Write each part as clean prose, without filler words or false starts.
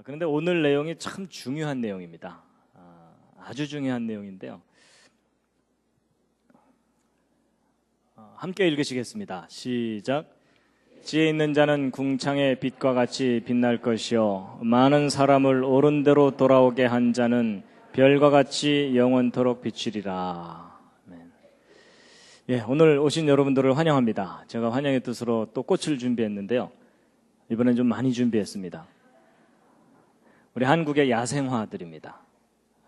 그런데 오늘 내용이 참 중요한 내용입니다. 아주 중요한 내용인데요. 함께 읽으시겠습니다. 시작. 지혜 있는 자는 궁창의 빛과 같이 빛날 것이요 많은 사람을 옳은 대로 돌아오게 한 자는 별과 같이 영원토록 비추리라. 예, 오늘 오신 여러분들을 환영합니다. 제가 환영의 뜻으로 또 꽃을 준비했는데요. 이번엔 좀 많이 준비했습니다. 우리 한국의 야생화들입니다.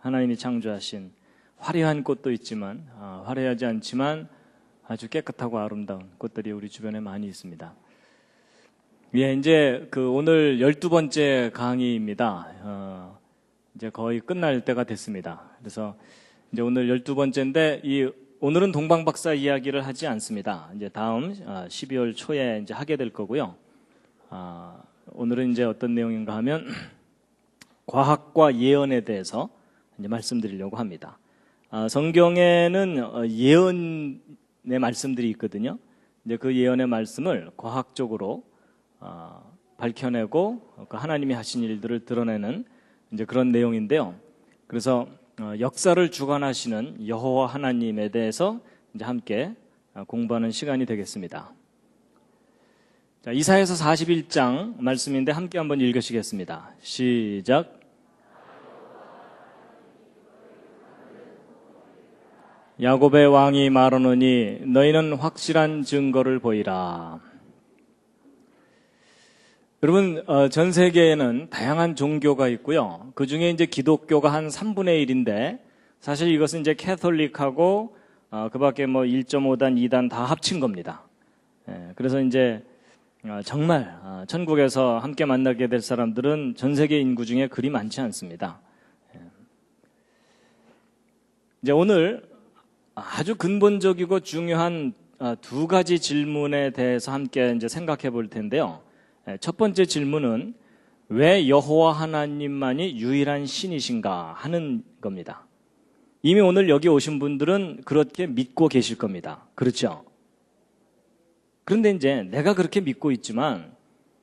하나님이 창조하신 화려한 꽃도 있지만 화려하지 않지만 아주 깨끗하고 아름다운 꽃들이 우리 주변에 많이 있습니다. 예, 이제 오늘 12번째 강의입니다. 이제 거의 끝날 때가 됐습니다. 그래서 이제 오늘 12번째인데 오늘은 동방박사 이야기를 하지 않습니다. 이제 다음 12월 초에 이제 하게 될 거고요. 오늘은 이제 어떤 내용인가 하면 과학과 예언에 대해서 이제 말씀드리려고 합니다. 성경에는 예언의 말씀들이 있거든요. 이제 그 예언의 말씀을 과학적으로 밝혀내고 하나님이 하신 일들을 드러내는 이제 그런 내용인데요. 그래서 역사를 주관하시는 여호와 하나님에 대해서 이제 함께 공부하는 시간이 되겠습니다. 자, 이사야서 41장 말씀인데 함께 한번 읽으시겠습니다. 시작. 야곱의 왕이 말하노니 너희는 확실한 증거를 보이라. 여러분, 전 세계에는 다양한 종교가 있고요. 그 중에 이제 기독교가 한 3분의 1인데 사실 이것은 이제 캐톨릭하고 그 밖에 뭐 1.5단, 2단 다 합친 겁니다. 그래서 이제 정말 천국에서 함께 만나게 될 사람들은 전 세계 인구 중에 그리 많지 않습니다. 이제 오늘 아주 근본적이고 중요한 두 가지 질문에 대해서 함께 이제 생각해 볼 텐데요. 첫 번째 질문은 왜 여호와 하나님만이 유일한 신이신가 하는 겁니다. 이미 오늘 여기 오신 분들은 그렇게 믿고 계실 겁니다. 그렇죠? 그런데 이제 내가 그렇게 믿고 있지만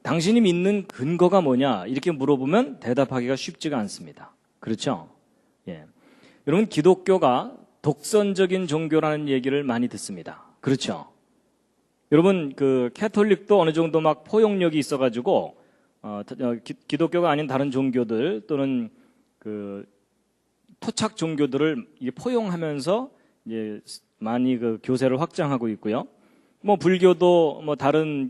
당신이 믿는 근거가 뭐냐 이렇게 물어보면 대답하기가 쉽지가 않습니다. 그렇죠? 예. 여러분, 기독교가 독선적인 종교라는 얘기를 많이 듣습니다. 그렇죠? 여러분, 캐톨릭도 어느 정도 막 포용력이 있어가지고 기독교가 아닌 다른 종교들 또는 토착 종교들을 포용하면서 이제 많이 교세를 확장하고 있고요. 뭐 불교도 뭐 다른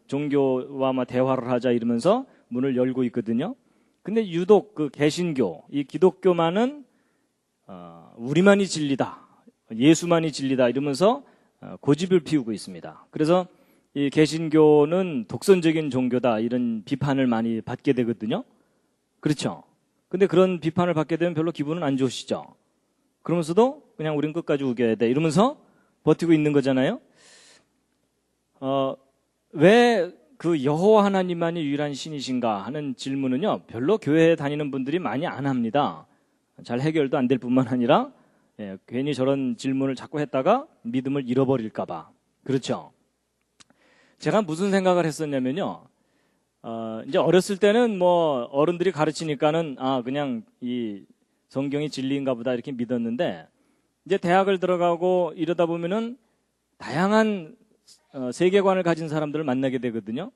종교와 대화를 하자 이러면서 문을 열고 있거든요. 근데 유독 개신교, 이 기독교만은 우리만이 진리다, 예수만이 진리다 이러면서 고집을 피우고 있습니다. 그래서 이 개신교는 독선적인 종교다 이런 비판을 많이 받게 되거든요. 그렇죠? 근데 그런 비판을 받게 되면 별로 기분은 안 좋으시죠? 그러면서도 그냥 우린 끝까지 우겨야 돼 이러면서 버티고 있는 거잖아요. 왜 여호와 하나님만이 유일한 신이신가 하는 질문은요, 별로 교회에 다니는 분들이 많이 안 합니다. 잘 해결도 안 될 뿐만 아니라 괜히 저런 질문을 자꾸 했다가 믿음을 잃어버릴까봐. 그렇죠? 제가 무슨 생각을 했었냐면요. 이제 어렸을 때는 뭐 어른들이 가르치니까는 그냥 이 성경이 진리인가 보다 이렇게 믿었는데 이제 대학을 들어가고 이러다 보면은 다양한 세계관을 가진 사람들을 만나게 되거든요.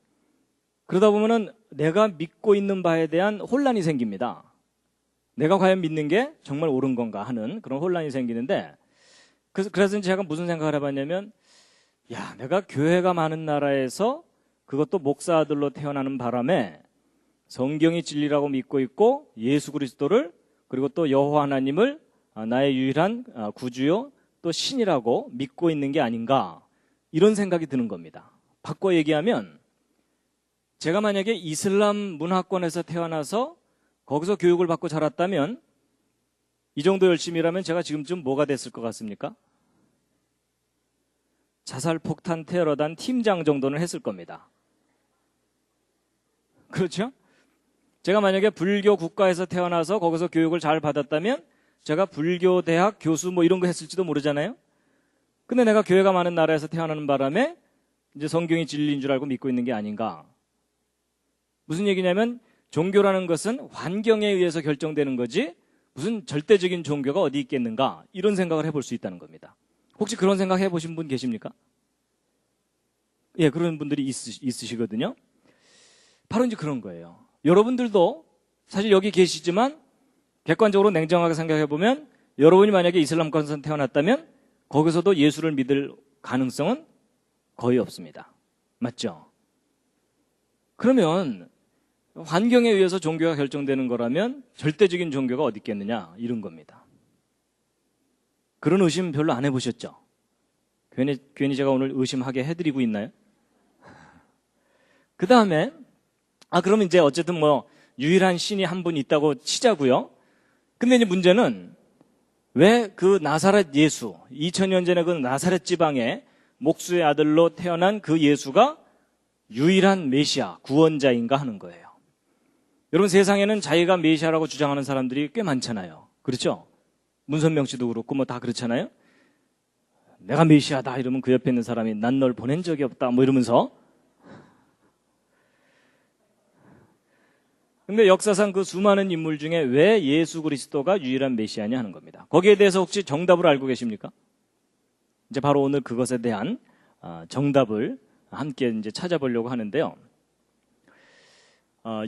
그러다 보면은 내가 믿고 있는 바에 대한 혼란이 생깁니다. 내가 과연 믿는 게 정말 옳은 건가 하는 그런 혼란이 생기는데 그래서 제가 무슨 생각을 해봤냐면 내가 교회가 많은 나라에서 그것도 목사들로 태어나는 바람에 성경이 진리라고 믿고 있고 예수 그리스도를 그리고 또 여호와 하나님을 나의 유일한 구주요 또 신이라고 믿고 있는 게 아닌가 이런 생각이 드는 겁니다. 바꿔 얘기하면 제가 만약에 이슬람 문화권에서 태어나서 거기서 교육을 받고 자랐다면 이 정도 열심히 일하면 제가 지금쯤 뭐가 됐을 것 같습니까? 자살폭탄 테러단 팀장 정도는 했을 겁니다. 그렇죠? 제가 만약에 불교 국가에서 태어나서 거기서 교육을 잘 받았다면 제가 불교 대학 교수 뭐 이런 거 했을지도 모르잖아요. 근데 내가 교회가 많은 나라에서 태어나는 바람에 이제 성경이 진리인 줄 알고 믿고 있는 게 아닌가. 무슨 얘기냐면 종교라는 것은 환경에 의해서 결정되는 거지 무슨 절대적인 종교가 어디 있겠는가 이런 생각을 해볼 수 있다는 겁니다. 혹시 그런 생각 해보신 분 계십니까? 예, 그런 분들이 있으시거든요. 바로 이제 그런 거예요. 여러분들도 사실 여기 계시지만 객관적으로 냉정하게 생각해보면 여러분이 만약에 이슬람권에서 태어났다면 거기서도 예수를 믿을 가능성은 거의 없습니다. 맞죠? 그러면 환경에 의해서 종교가 결정되는 거라면 절대적인 종교가 어디 있겠느냐 이런 겁니다. 그런 의심 별로 안 해보셨죠? 괜히 제가 오늘 의심하게 해드리고 있나요? 그 다음에 그러면 이제 어쨌든 뭐 유일한 신이 한 분 있다고 치자고요. 근데 이제 문제는 왜 그 나사렛 예수 2000년 전에 그 나사렛 지방의 목수의 아들로 태어난 그 예수가 유일한 메시아 구원자인가 하는 거예요. 여러분 세상에는 자기가 메시아라고 주장하는 사람들이 꽤 많잖아요. 그렇죠? 문선명 씨도 그렇고 뭐 다 그렇잖아요. 내가 메시아다 이러면 그 옆에 있는 사람이 난 널 보낸 적이 없다 뭐 이러면서. 근데 역사상 그 수많은 인물 중에 왜 예수 그리스도가 유일한 메시아냐 하는 겁니다. 거기에 대해서 혹시 정답을 알고 계십니까? 이제 바로 오늘 그것에 대한 정답을 함께 이제 찾아보려고 하는데요.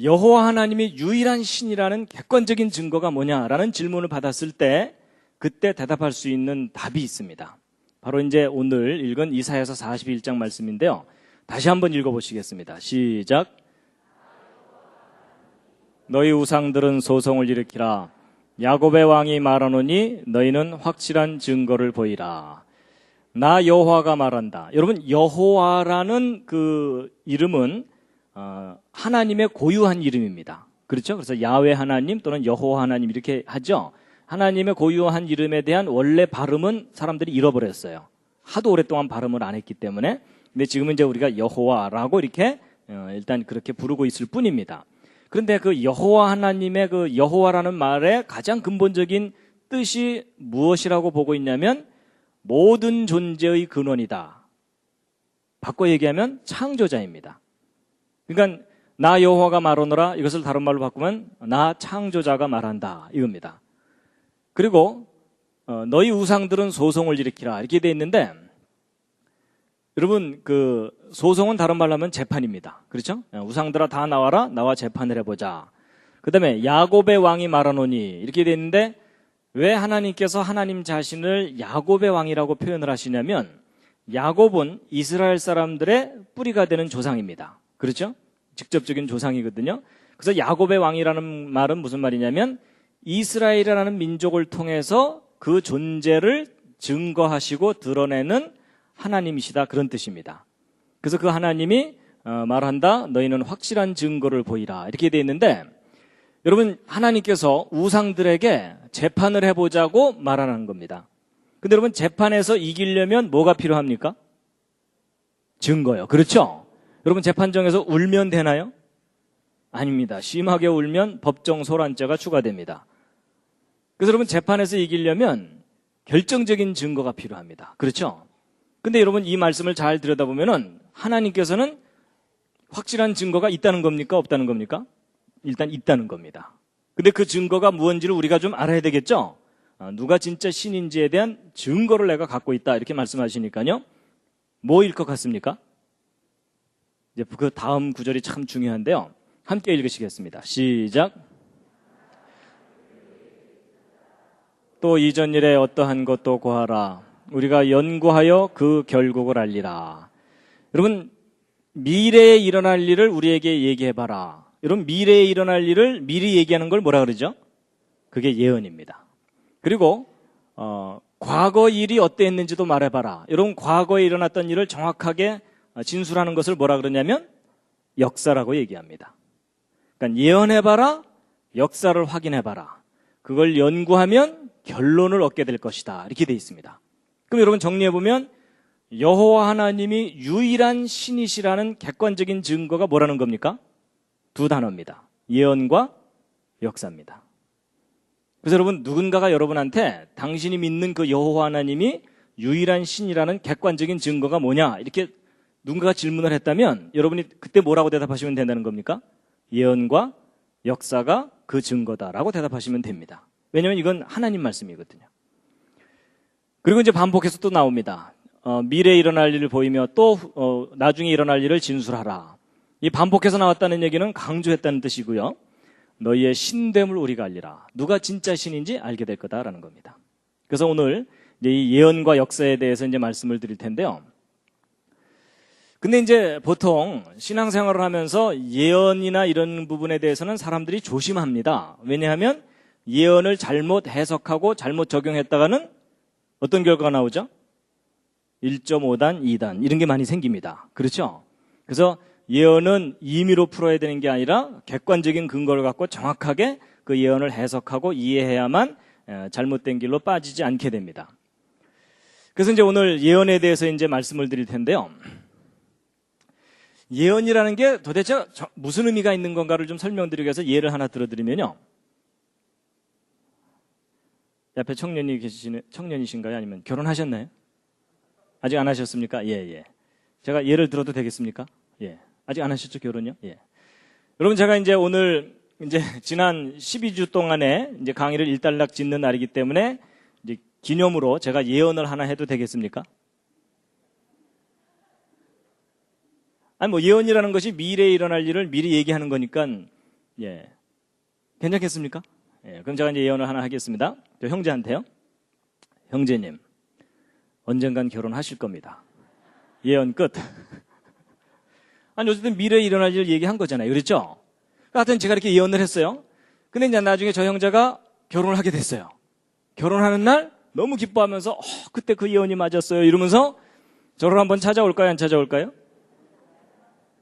여호와 하나님이 유일한 신이라는 객관적인 증거가 뭐냐라는 질문을 받았을 때 그때 대답할 수 있는 답이 있습니다. 바로 이제 오늘 읽은 이사야서 41장 말씀인데요. 다시 한번 읽어보시겠습니다. 시작. 너희 우상들은 소송을 일으키라. 야곱의 왕이 말하노니 너희는 확실한 증거를 보이라. 나 여호와가 말한다. 여러분 여호와라는 그 이름은 하나님의 고유한 이름입니다. 그렇죠? 그래서 야훼 하나님 또는 여호와 하나님 이렇게 하죠. 하나님의 고유한 이름에 대한 원래 발음은 사람들이 잃어버렸어요. 하도 오랫동안 발음을 안 했기 때문에. 근데 지금은 이제 우리가 여호와라고 이렇게 일단 그렇게 부르고 있을 뿐입니다. 그런데 그 여호와 하나님의 그 여호와라는 말의 가장 근본적인 뜻이 무엇이라고 보고 있냐면 모든 존재의 근원이다. 바꿔 얘기하면 창조자입니다. 그러니까 나 여호와가 말하노라 이것을 다른 말로 바꾸면 나 창조자가 말한다 이겁니다. 그리고 너희 우상들은 소송을 일으키라 이렇게 돼 있는데 여러분 그 소송은 다른 말로 하면 재판입니다. 그렇죠? 우상들아 다 나와라 나와 재판을 해보자. 그 다음에 야곱의 왕이 말하노니 이렇게 돼 있는데 왜 하나님께서 하나님 자신을 야곱의 왕이라고 표현을 하시냐면 야곱은 이스라엘 사람들의 뿌리가 되는 조상입니다. 그렇죠? 직접적인 조상이거든요. 그래서 야곱의 왕이라는 말은 무슨 말이냐면 이스라엘이라는 민족을 통해서 그 존재를 증거하시고 드러내는 하나님이시다 그런 뜻입니다. 그래서 그 하나님이 말한다 너희는 확실한 증거를 보이라 이렇게 되어 있는데 여러분 하나님께서 우상들에게 재판을 해보자고 말하는 겁니다. 근데 여러분 재판에서 이기려면 뭐가 필요합니까? 증거요. 그렇죠? 여러분 재판정에서 울면 되나요? 아닙니다. 심하게 울면 법정 소란죄가 추가됩니다. 그래서 여러분 재판에서 이기려면 결정적인 증거가 필요합니다. 그렇죠? 근데 여러분 이 말씀을 잘 들여다보면은 하나님께서는 확실한 증거가 있다는 겁니까? 없다는 겁니까? 일단 있다는 겁니다. 근데 그 증거가 무엇인지를 우리가 좀 알아야 되겠죠? 누가 진짜 신인지에 대한 증거를 내가 갖고 있다 이렇게 말씀하시니까요. 뭐일 것 같습니까? 이제 그 다음 구절이 참 중요한데요. 함께 읽으시겠습니다. 시작. 또 이전 일에 어떠한 것도 고하라. 우리가 연구하여 그 결국을 알리라. 여러분 미래에 일어날 일을 우리에게 얘기해봐라. 여러분 미래에 일어날 일을 미리 얘기하는 걸 뭐라 그러죠? 그게 예언입니다. 그리고 과거 일이 어땠는지도 말해봐라. 여러분 과거에 일어났던 일을 정확하게 진술하는 것을 뭐라 그러냐면 역사라고 얘기합니다. 그러니까 예언해봐라, 역사를 확인해봐라. 그걸 연구하면 결론을 얻게 될 것이다. 이렇게 돼 있습니다. 그럼 여러분 정리해보면 여호와 하나님이 유일한 신이시라는 객관적인 증거가 뭐라는 겁니까? 두 단어입니다. 예언과 역사입니다. 그래서 여러분 누군가가 여러분한테 당신이 믿는 그 여호와 하나님이 유일한 신이라는 객관적인 증거가 뭐냐 이렇게 누군가가 질문을 했다면 여러분이 그때 뭐라고 대답하시면 된다는 겁니까? 예언과 역사가 그 증거다라고 대답하시면 됩니다. 왜냐하면 이건 하나님 말씀이거든요. 그리고 이제 반복해서 또 나옵니다. 미래에 일어날 일을 보이며 또 나중에 일어날 일을 진술하라. 이 반복해서 나왔다는 얘기는 강조했다는 뜻이고요. 너희의 신됨을 우리가 알리라. 누가 진짜 신인지 알게 될 거다라는 겁니다. 그래서 오늘 이제 이 예언과 역사에 대해서 이제 말씀을 드릴 텐데요. 근데 이제 보통 신앙생활을 하면서 예언이나 이런 부분에 대해서는 사람들이 조심합니다. 왜냐하면 예언을 잘못 해석하고 잘못 적용했다가는 어떤 결과가 나오죠? 1.5단, 2단 이런 게 많이 생깁니다. 그렇죠? 그래서 예언은 임의로 풀어야 되는 게 아니라 객관적인 근거를 갖고 정확하게 그 예언을 해석하고 이해해야만 잘못된 길로 빠지지 않게 됩니다. 그래서 이제 오늘 예언에 대해서 이제 말씀을 드릴 텐데요. 예언이라는 게 도대체 무슨 의미가 있는 건가를 좀 설명드리기 위해서 예를 하나 들어드리면요. 옆에 청년이신가요? 아니면 결혼하셨나요? 아직 안 하셨습니까? 예. 제가 예를 들어도 되겠습니까? 예. 아직 안 하셨죠, 결혼요? 예. 여러분, 제가 이제 오늘 이제 지난 12주 동안에 이제 강의를 일단락 짓는 날이기 때문에 이제 기념으로 제가 예언을 하나 해도 되겠습니까? 아니, 뭐 예언이라는 것이 미래에 일어날 일을 미리 얘기하는 거니까, 예. 괜찮겠습니까? 예. 그럼 제가 이제 예언을 하나 하겠습니다. 저 형제한테요. 형제님, 언젠간 결혼하실 겁니다. 예언 끝. 아니, 어쨌든 미래에 일어날 일을 얘기한 거잖아요. 그렇죠? 하여튼 제가 이렇게 예언을 했어요. 근데 이제 나중에 저 형제가 결혼을 하게 됐어요. 결혼하는 날 너무 기뻐하면서, 그때 그 예언이 맞았어요. 이러면서 저를 한번 찾아올까요? 안 찾아올까요?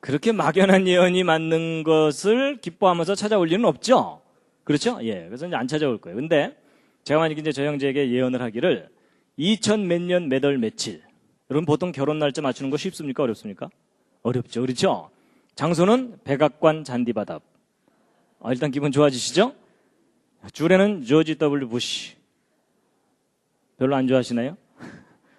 그렇게 막연한 예언이 맞는 것을 기뻐하면서 찾아올 리는 없죠? 그렇죠? 예. 그래서 이제 안 찾아올 거예요. 근데 제가 만약에 이제 저 형제에게 예언을 하기를 2000 몇 년 몇 월 며칠. 여러분 보통 결혼 날짜 맞추는 거 쉽습니까? 어렵습니까? 어렵죠. 그렇죠? 장소는 백악관 잔디바답. 일단 기분 좋아지시죠? 주례는 조지 W. 부시. 별로 안 좋아하시나요?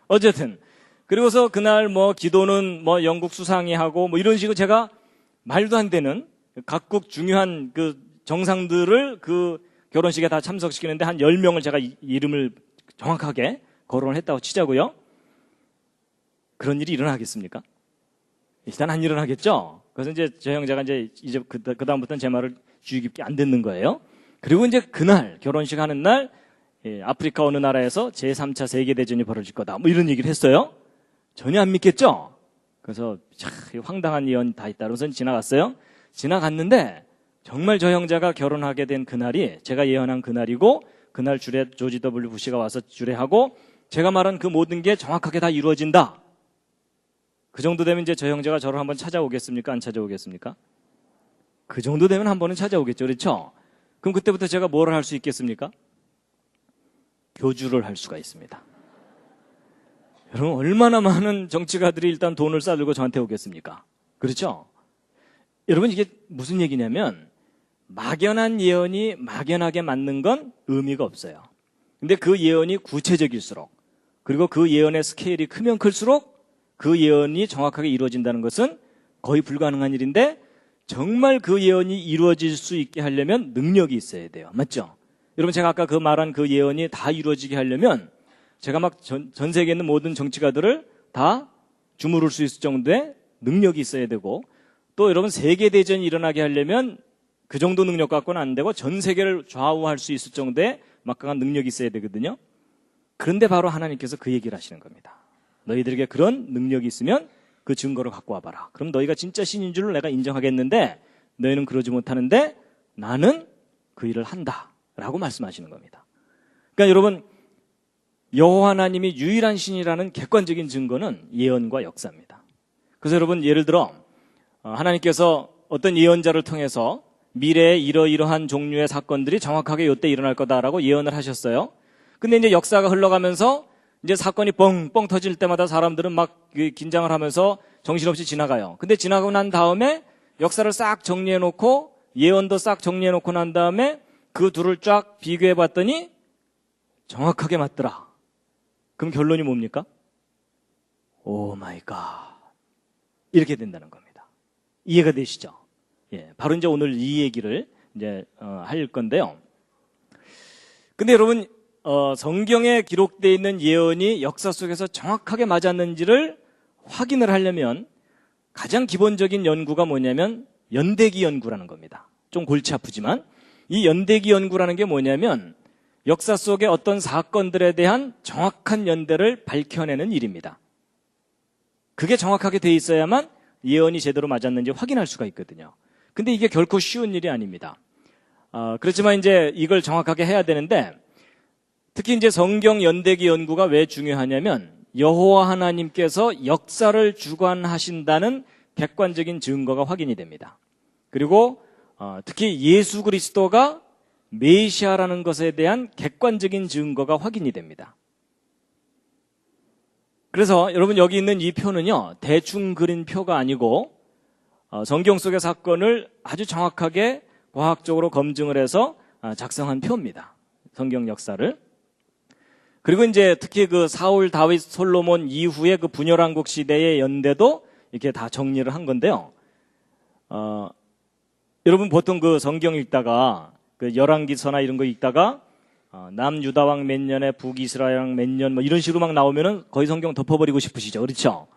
어쨌든. 그리고서 그날 뭐 기도는 뭐 영국 수상이 하고 뭐 이런 식으로 제가 말도 안 되는 각국 중요한 그 정상들을 그 결혼식에 다 참석시키는데 한 10명을 제가 이름을 정확하게 거론을 했다고 치자고요. 그런 일이 일어나겠습니까? 일단 안 일어나겠죠? 그래서 이제 저 형제가 이제 그다음부터는 제 말을 주의 깊게 안 듣는 거예요. 그리고 이제 그날, 결혼식 하는 날, 아프리카 어느 나라에서 제3차 세계대전이 벌어질 거다. 뭐 이런 얘기를 했어요. 전혀 안 믿겠죠? 그래서 황당한 예언이 다 있다. 그래서 지나갔어요. 지나갔는데 정말 저 형제가 결혼하게 된 그날이 제가 예언한 그날이고 그날 주례 조지 W. 부시가 와서 주례하고 제가 말한 그 모든 게 정확하게 다 이루어진다. 그 정도 되면 이제 저 형제가 저를 한번 찾아오겠습니까? 안 찾아오겠습니까? 그 정도 되면 한 번은 찾아오겠죠. 그렇죠? 그럼 그때부터 제가 뭘 할 수 있겠습니까? 교주를 할 수가 있습니다. 여러분 얼마나 많은 정치가들이 일단 돈을 싸들고 저한테 오겠습니까? 그렇죠? 여러분 이게 무슨 얘기냐면 막연한 예언이 막연하게 맞는 건 의미가 없어요. 근데 그 예언이 구체적일수록 그리고 그 예언의 스케일이 크면 클수록 그 예언이 정확하게 이루어진다는 것은 거의 불가능한 일인데 정말 그 예언이 이루어질 수 있게 하려면 능력이 있어야 돼요. 맞죠? 여러분 제가 아까 그 말한 그 예언이 다 이루어지게 하려면 제가 막 전 세계에 있는 모든 정치가들을 다 주무를 수 있을 정도의 능력이 있어야 되고 또 여러분 세계대전이 일어나게 하려면 그 정도 능력 갖고는 안 되고 전 세계를 좌우할 수 있을 정도의 막강한 능력이 있어야 되거든요. 그런데 바로 하나님께서 그 얘기를 하시는 겁니다. 너희들에게 그런 능력이 있으면 그 증거를 갖고 와봐라. 그럼 너희가 진짜 신인 줄을 내가 인정하겠는데 너희는 그러지 못하는데 나는 그 일을 한다 라고 말씀하시는 겁니다. 그러니까 여러분 여호와 하나님이 유일한 신이라는 객관적인 증거는 예언과 역사입니다. 그래서 여러분 예를 들어 하나님께서 어떤 예언자를 통해서 미래에 이러이러한 종류의 사건들이 정확하게 이때 일어날 거다라고 예언을 하셨어요. 근데 이제 역사가 흘러가면서 이제 사건이 뻥뻥 터질 때마다 사람들은 막 긴장을 하면서 정신없이 지나가요. 근데 지나고 난 다음에 역사를 싹 정리해 놓고 예언도 싹 정리해 놓고 난 다음에 그 둘을 쫙 비교해 봤더니 정확하게 맞더라. 그럼 결론이 뭡니까? 오 마이 갓. 이렇게 된다는 겁니다. 이해가 되시죠? 예, 바로 이제 오늘 이 얘기를 이제 할 건데요. 근데 여러분 성경에 기록되어 있는 예언이 역사 속에서 정확하게 맞았는지를 확인을 하려면 가장 기본적인 연구가 뭐냐면 연대기 연구라는 겁니다. 좀 골치 아프지만 이 연대기 연구라는 게 뭐냐면 역사 속의 어떤 사건들에 대한 정확한 연대를 밝혀내는 일입니다. 그게 정확하게 돼 있어야만 예언이 제대로 맞았는지 확인할 수가 있거든요. 근데 이게 결코 쉬운 일이 아닙니다. 그렇지만 이제 이걸 정확하게 해야 되는데 특히 이제 성경 연대기 연구가 왜 중요하냐면 여호와 하나님께서 역사를 주관하신다는 객관적인 증거가 확인이 됩니다. 그리고 특히 예수 그리스도가 메시아라는 것에 대한 객관적인 증거가 확인이 됩니다. 그래서 여러분 여기 있는 이 표는요, 대충 그린 표가 아니고 성경 속의 사건을 아주 정확하게 과학적으로 검증을 해서 작성한 표입니다. 성경 역사를. 그리고 이제 특히 그 사울, 다윗, 솔로몬 이후의 그 분열왕국 시대의 연대도 이렇게 다 정리를 한 건데요. 여러분 보통 그 성경 읽다가 그 열왕기서나 이런 거 읽다가 남유다왕 몇 년에 북이스라엘왕 몇 년 뭐 이런 식으로 막 나오면은 거의 성경 덮어버리고 싶으시죠, 그렇죠?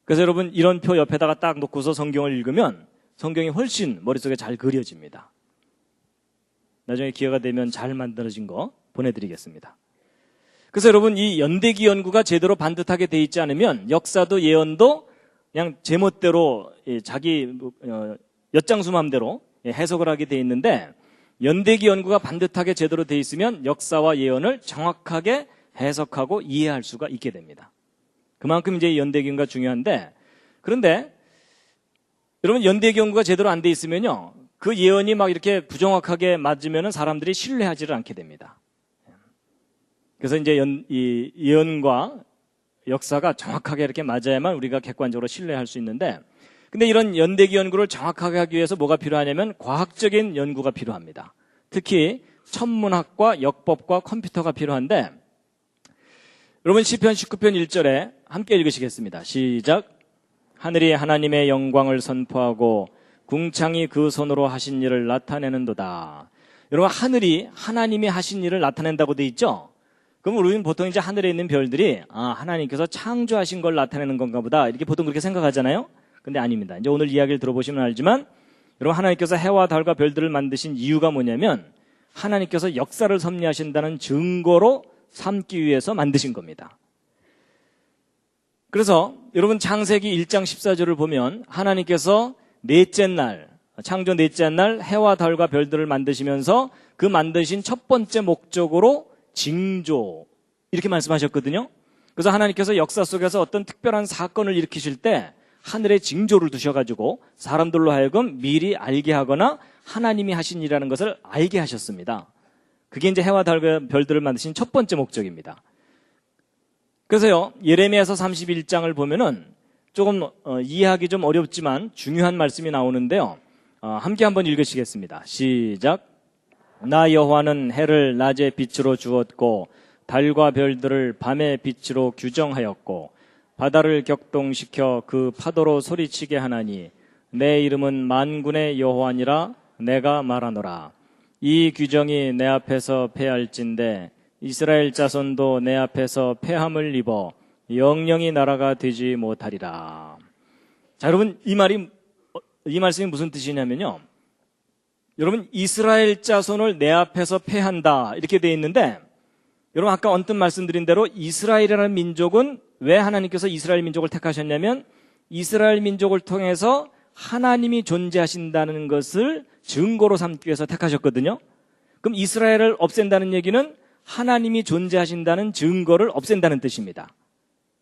그래서 여러분 이런 표 옆에다가 딱 놓고서 성경을 읽으면 성경이 훨씬 머릿속에 잘 그려집니다. 나중에 기회가 되면 잘 만들어진 거 보내드리겠습니다. 그래서 여러분 이 연대기 연구가 제대로 반듯하게 돼 있지 않으면 역사도 예언도 그냥 제멋대로 자기 엿장수 마음대로 해석을 하게 돼 있는데 연대기 연구가 반듯하게 제대로 돼 있으면 역사와 예언을 정확하게 해석하고 이해할 수가 있게 됩니다. 그만큼 이제 연대기 연구가 중요한데 그런데 여러분 연대기 연구가 제대로 안 돼 있으면요 그 예언이 막 이렇게 부정확하게 맞으면 사람들이 신뢰하지를 않게 됩니다. 그래서 이제 이 예언과 역사가 정확하게 이렇게 맞아야만 우리가 객관적으로 신뢰할 수 있는데 근데 이런 연대기 연구를 정확하게 하기 위해서 뭐가 필요하냐면 과학적인 연구가 필요합니다. 특히 천문학과 역법과 컴퓨터가 필요한데 여러분 시편 19편 1절에 함께 읽으시겠습니다. 시작. 하늘이 하나님의 영광을 선포하고 궁창이 그 손으로 하신 일을 나타내는도다. 여러분 하늘이 하나님이 하신 일을 나타낸다고 돼 있죠? 그럼 우리는 보통 이제 하늘에 있는 별들이 하나님께서 창조하신 걸 나타내는 건가 보다 이렇게 보통 그렇게 생각하잖아요. 근데 아닙니다. 이제 오늘 이야기를 들어보시면 알지만 여러분 하나님께서 해와 달과 별들을 만드신 이유가 뭐냐면 하나님께서 역사를 섭리하신다는 증거로 삼기 위해서 만드신 겁니다. 그래서 여러분 창세기 1장 14절을 보면 하나님께서 넷째 날 창조 넷째 날 해와 달과 별들을 만드시면서 그 만드신 첫 번째 목적으로 징조 이렇게 말씀하셨거든요. 그래서 하나님께서 역사 속에서 어떤 특별한 사건을 일으키실 때 하늘에 징조를 두셔가지고 사람들로 하여금 미리 알게 하거나 하나님이 하신 일이라는 것을 알게 하셨습니다. 그게 이제 해와 달과 별들을 만드신 첫 번째 목적입니다. 그래서요 예레미야서 31장을 보면은 조금 이해하기 좀 어렵지만 중요한 말씀이 나오는데요. 함께 한번 읽으시겠습니다. 시작. 나 여호와는 해를 낮의 빛으로 주었고 달과 별들을 밤의 빛으로 규정하였고 바다를 격동시켜 그 파도로 소리치게 하나니 내 이름은 만군의 여호와니라 내가 말하노라. 이 규정이 내 앞에서 패할진대 이스라엘 자손도 내 앞에서 패함을 입어 영영이 나라가 되지 못하리라. 자, 여러분 이 말씀이 무슨 뜻이냐면요. 여러분 이스라엘 자손을 내 앞에서 패한다 이렇게 돼 있는데 여러분 아까 언뜻 말씀드린 대로 이스라엘이라는 민족은 왜 하나님께서 이스라엘 민족을 택하셨냐면 이스라엘 민족을 통해서 하나님이 존재하신다는 것을 증거로 삼기 위해서 택하셨거든요. 그럼 이스라엘을 없앤다는 얘기는 하나님이 존재하신다는 증거를 없앤다는 뜻입니다.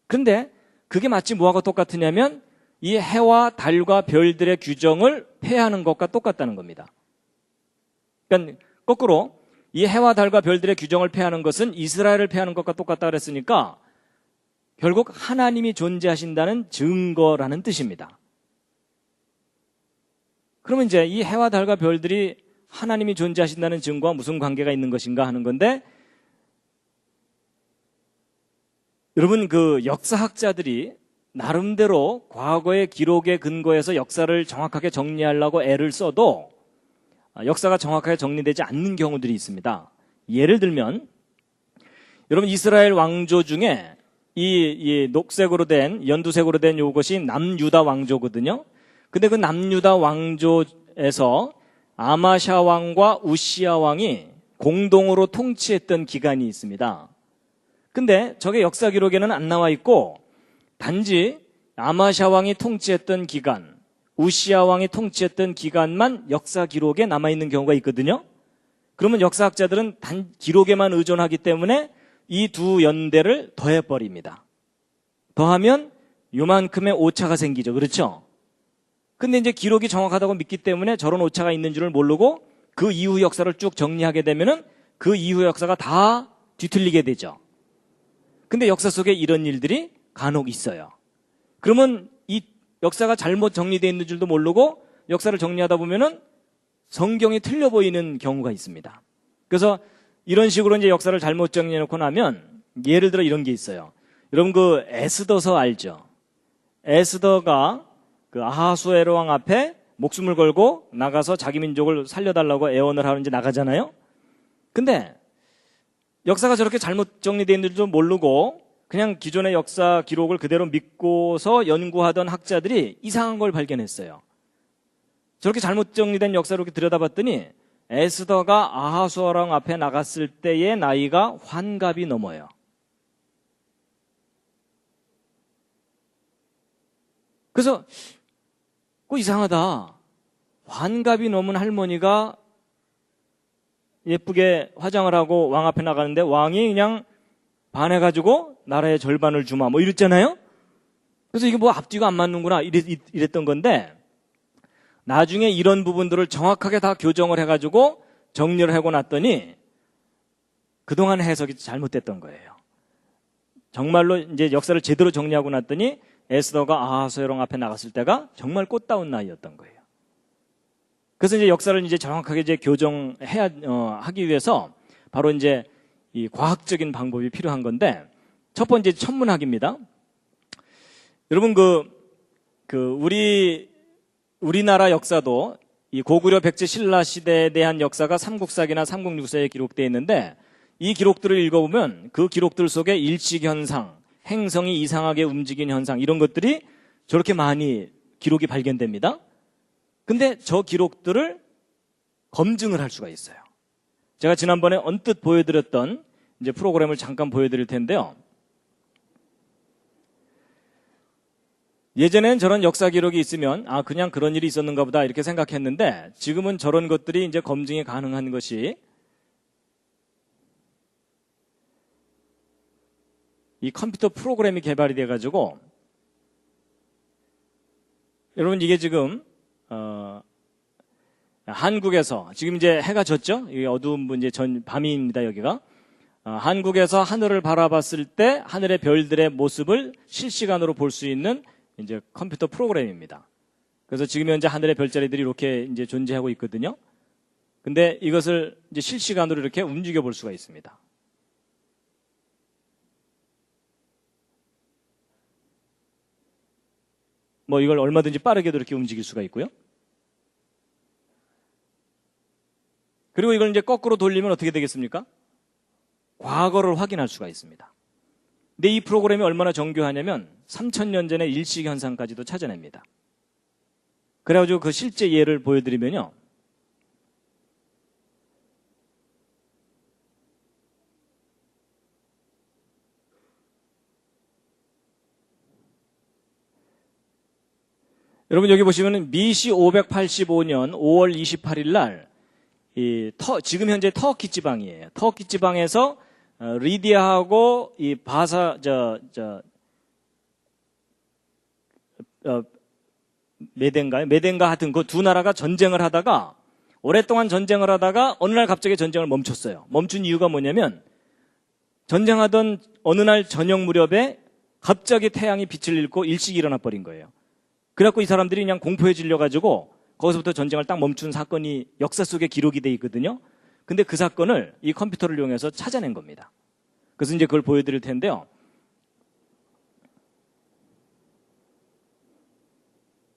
그런데 그게 마치 뭐하고 똑같으냐면 이 해와 달과 별들의 규정을 폐하는 것과 똑같다는 겁니다. 그러니까 거꾸로 이 해와 달과 별들의 규정을 폐하는 것은 이스라엘을 폐하는 것과 똑같다 그랬으니까 결국 하나님이 존재하신다는 증거라는 뜻입니다. 그러면 이제 이 해와 달과 별들이 하나님이 존재하신다는 증거와 무슨 관계가 있는 것인가 하는 건데 여러분 그 역사학자들이 나름대로 과거의 기록에 근거해서 역사를 정확하게 정리하려고 애를 써도 역사가 정확하게 정리되지 않는 경우들이 있습니다. 예를 들면 여러분 이스라엘 왕조 중에 이 녹색으로 된 연두색으로 된 요것이 남유다 왕조거든요. 근데 그 남유다 왕조에서 아마샤 왕과 우시야 왕이 공동으로 통치했던 기간이 있습니다. 근데 저게 역사 기록에는 안 나와 있고 단지 아마샤 왕이 통치했던 기간, 우시야 왕이 통치했던 기간만 역사 기록에 남아있는 경우가 있거든요. 그러면 역사학자들은 단 기록에만 의존하기 때문에 이 두 연대를 더해버립니다. 더하면 요만큼의 오차가 생기죠. 그렇죠? 근데 이제 기록이 정확하다고 믿기 때문에 저런 오차가 있는 줄을 모르고 그 이후 역사를 쭉 정리하게 되면은 그 이후 역사가 다 뒤틀리게 되죠. 근데 역사 속에 이런 일들이 간혹 있어요. 그러면 이 역사가 잘못 정리되어 있는 줄도 모르고 역사를 정리하다 보면은 성경이 틀려 보이는 경우가 있습니다. 그래서 이런 식으로 이제 역사를 잘못 정리해 놓고 나면 예를 들어 이런 게 있어요. 여러분 그 에스더서 알죠? 에스더가 그 아하수에로 왕 앞에 목숨을 걸고 나가서 자기 민족을 살려달라고 애원을 하는지 나가잖아요. 근데 역사가 저렇게 잘못 정리되어 있는 줄도 모르고 그냥 기존의 역사 기록을 그대로 믿고서 연구하던 학자들이 이상한 걸 발견했어요. 저렇게 잘못 정리된 역사를 이렇게 들여다봤더니 에스더가 아하수아랑 앞에 나갔을 때의 나이가 환갑이 넘어요. 그래서 이상하다. 환갑이 넘은 할머니가 예쁘게 화장을 하고 왕 앞에 나가는데 왕이 그냥 반해가지고 나라의 절반을 주마 뭐 이랬잖아요. 그래서 이게 뭐 앞뒤가 안 맞는구나 이랬던 건데 나중에 이런 부분들을 정확하게 다 교정을 해가지고 정리를 하고 났더니 그동안 해석이 잘못됐던 거예요. 정말로 이제 역사를 제대로 정리하고 났더니 에스더가 아하수에롱 앞에 나갔을 때가 정말 꽃다운 나이였던 거예요. 그래서 이제 역사를 이제 정확하게 이제 교정해야 하기 위해서 바로 이제 이 과학적인 방법이 필요한 건데 첫 번째 천문학입니다. 여러분 우리나라 역사도 이 고구려 백제 신라 시대에 대한 역사가 삼국사기나 삼국유사에 기록되어 있는데 이 기록들을 읽어보면 그 기록들 속에 일식 현상, 행성이 이상하게 움직인 현상 이런 것들이 저렇게 많이 기록이 발견됩니다. 근데 저 기록들을 검증을 할 수가 있어요. 제가 지난번에 언뜻 보여드렸던 이제 프로그램을 잠깐 보여드릴 텐데요. 예전엔 저런 역사 기록이 있으면 그냥 그런 일이 있었는가 보다 이렇게 생각했는데 지금은 저런 것들이 이제 검증이 가능한 것이 이 컴퓨터 프로그램이 개발이 돼가지고 여러분 이게 지금 한국에서 지금 이제 해가 졌죠? 이게 어두운 이제 밤입니다 여기가. 한국에서 하늘을 바라봤을 때 하늘의 별들의 모습을 실시간으로 볼 수 있는 이제 컴퓨터 프로그램입니다. 그래서 지금 현재 하늘의 별자리들이 이렇게 이제 존재하고 있거든요. 근데 이것을 이제 실시간으로 이렇게 움직여 볼 수가 있습니다. 뭐 이걸 얼마든지 빠르게도 이렇게 움직일 수가 있고요. 그리고 이걸 이제 거꾸로 돌리면 어떻게 되겠습니까? 과거를 확인할 수가 있습니다. 근데 이 프로그램이 얼마나 정교하냐면 3000년 전의 일식 현상까지도 찾아냅니다. 그래가지고 그 실제 예를 보여드리면요. 여러분 여기 보시면 BC 585년 5월 28일 날 지금 현재 터키 지방이에요. 터키 지방에서 리디아하고 이 메덴가 하여튼 그 두 나라가 전쟁을 하다가 오랫동안 전쟁을 하다가 어느 날 갑자기 전쟁을 멈췄어요. 멈춘 이유가 뭐냐면 전쟁하던 어느 날 저녁 무렵에 갑자기 태양이 빛을 잃고 일식이 일어나 버린 거예요. 그래갖고 이 사람들이 그냥 공포에 질려가지고 거기서부터 전쟁을 딱 멈춘 사건이 역사 속에 기록이 돼 있거든요. 근데 그 사건을 이 컴퓨터를 이용해서 찾아낸 겁니다. 그래서 이제 그걸 보여드릴 텐데요.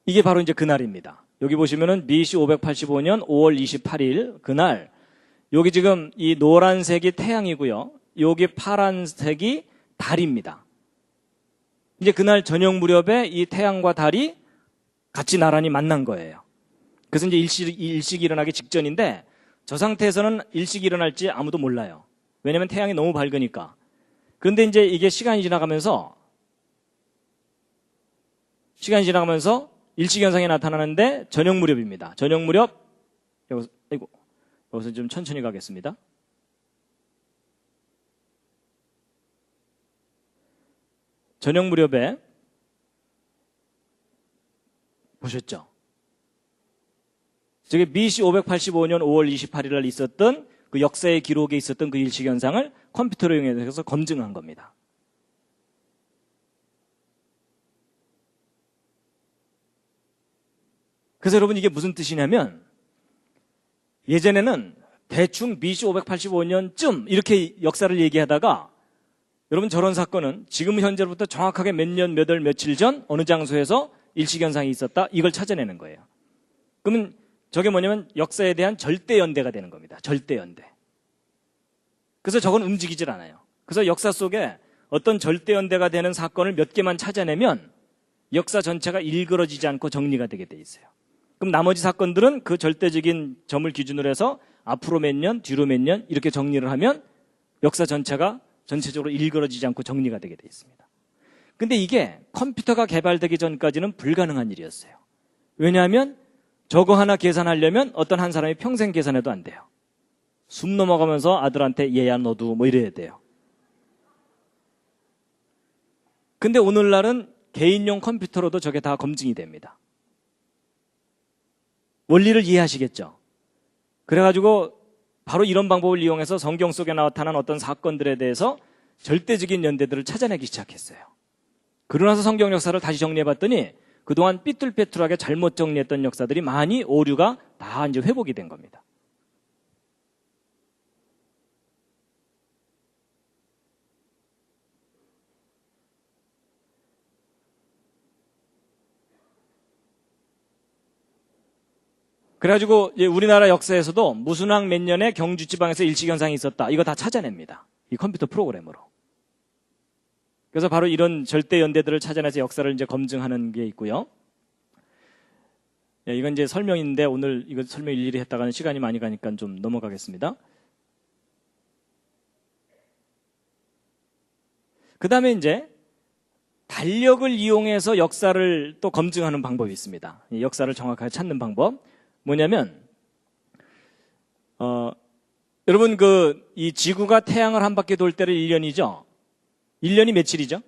이게 바로 이제 그날입니다. 여기 보시면은 BC 585년 5월 28일 그날 여기 지금 이 노란색이 태양이고요. 여기 파란색이 달입니다. 이제 그날 저녁 무렵에 이 태양과 달이 같이 나란히 만난 거예요. 그래서 이제 일식이 일어나기 직전인데 저 상태에서는 일식이 일어날지 아무도 몰라요. 왜냐하면 태양이 너무 밝으니까. 그런데 이제 이게 시간이 지나가면서 일식현상이 나타나는데 저녁 무렵입니다. 저녁 무렵, 여기서 좀 천천히 가겠습니다. 저녁 무렵에 보셨죠? 저게 BC 585년 5월 28일 날 있었던 그 역사의 기록에 있었던 그 일식현상을 컴퓨터로 이용해서 검증한 겁니다. 그래서 여러분 이게 무슨 뜻이냐면 예전에는 대충 BC 585년쯤 이렇게 역사를 얘기하다가 여러분 저런 사건은 지금 현재로부터 정확하게 몇 년, 몇 월, 며칠 전 어느 장소에서 일식현상이 있었다 이걸 찾아내는 거예요. 그러면 저게 뭐냐면 역사에 대한 절대연대가 되는 겁니다. 절대연대. 그래서 저건 움직이질 않아요. 그래서 역사 속에 어떤 절대연대가 되는 사건을 몇 개만 찾아내면 역사 전체가 일그러지지 않고 정리가 되게 돼 있어요. 그럼 나머지 사건들은 그 절대적인 점을 기준으로 해서 앞으로 몇 년, 뒤로 몇 년 이렇게 정리를 하면 역사 전체가 전체적으로 일그러지지 않고 정리가 되게 돼 있습니다. 근데 이게 컴퓨터가 개발되기 전까지는 불가능한 일이었어요. 왜냐하면 저거 하나 계산하려면 어떤 한 사람이 평생 계산해도 안 돼요. 숨 넘어가면서 아들한테 얘야 너도 뭐 이래야 돼요. 근데 오늘날은 개인용 컴퓨터로도 저게 다 검증이 됩니다. 원리를 이해하시겠죠? 그래가지고 바로 이런 방법을 이용해서 성경 속에 나타난 어떤 사건들에 대해서 절대적인 연대들을 찾아내기 시작했어요. 그러고 나서 성경 역사를 다시 정리해봤더니 그동안 삐뚤빼뚤하게 잘못 정리했던 역사들이 많이 오류가 다 이제 회복이 된 겁니다. 그래가지고 우리나라 역사에서도 무순왕 몇 년에 경주 지방에서 일식현상이 있었다. 이거 다 찾아냅니다. 이 컴퓨터 프로그램으로. 그래서 바로 이런 절대 연대들을 찾아내서 역사를 이제 검증하는 게 있고요. 이건 이제 설명인데 오늘 이거 설명 일일이 했다가는 시간이 많이 가니까 좀 넘어가겠습니다. 그 다음에 이제 달력을 이용해서 역사를 또 검증하는 방법이 있습니다. 역사를 정확하게 찾는 방법. 뭐냐면, 여러분 이 지구가 태양을 한 바퀴 돌 때를 1년이죠? 1년이 며칠이죠?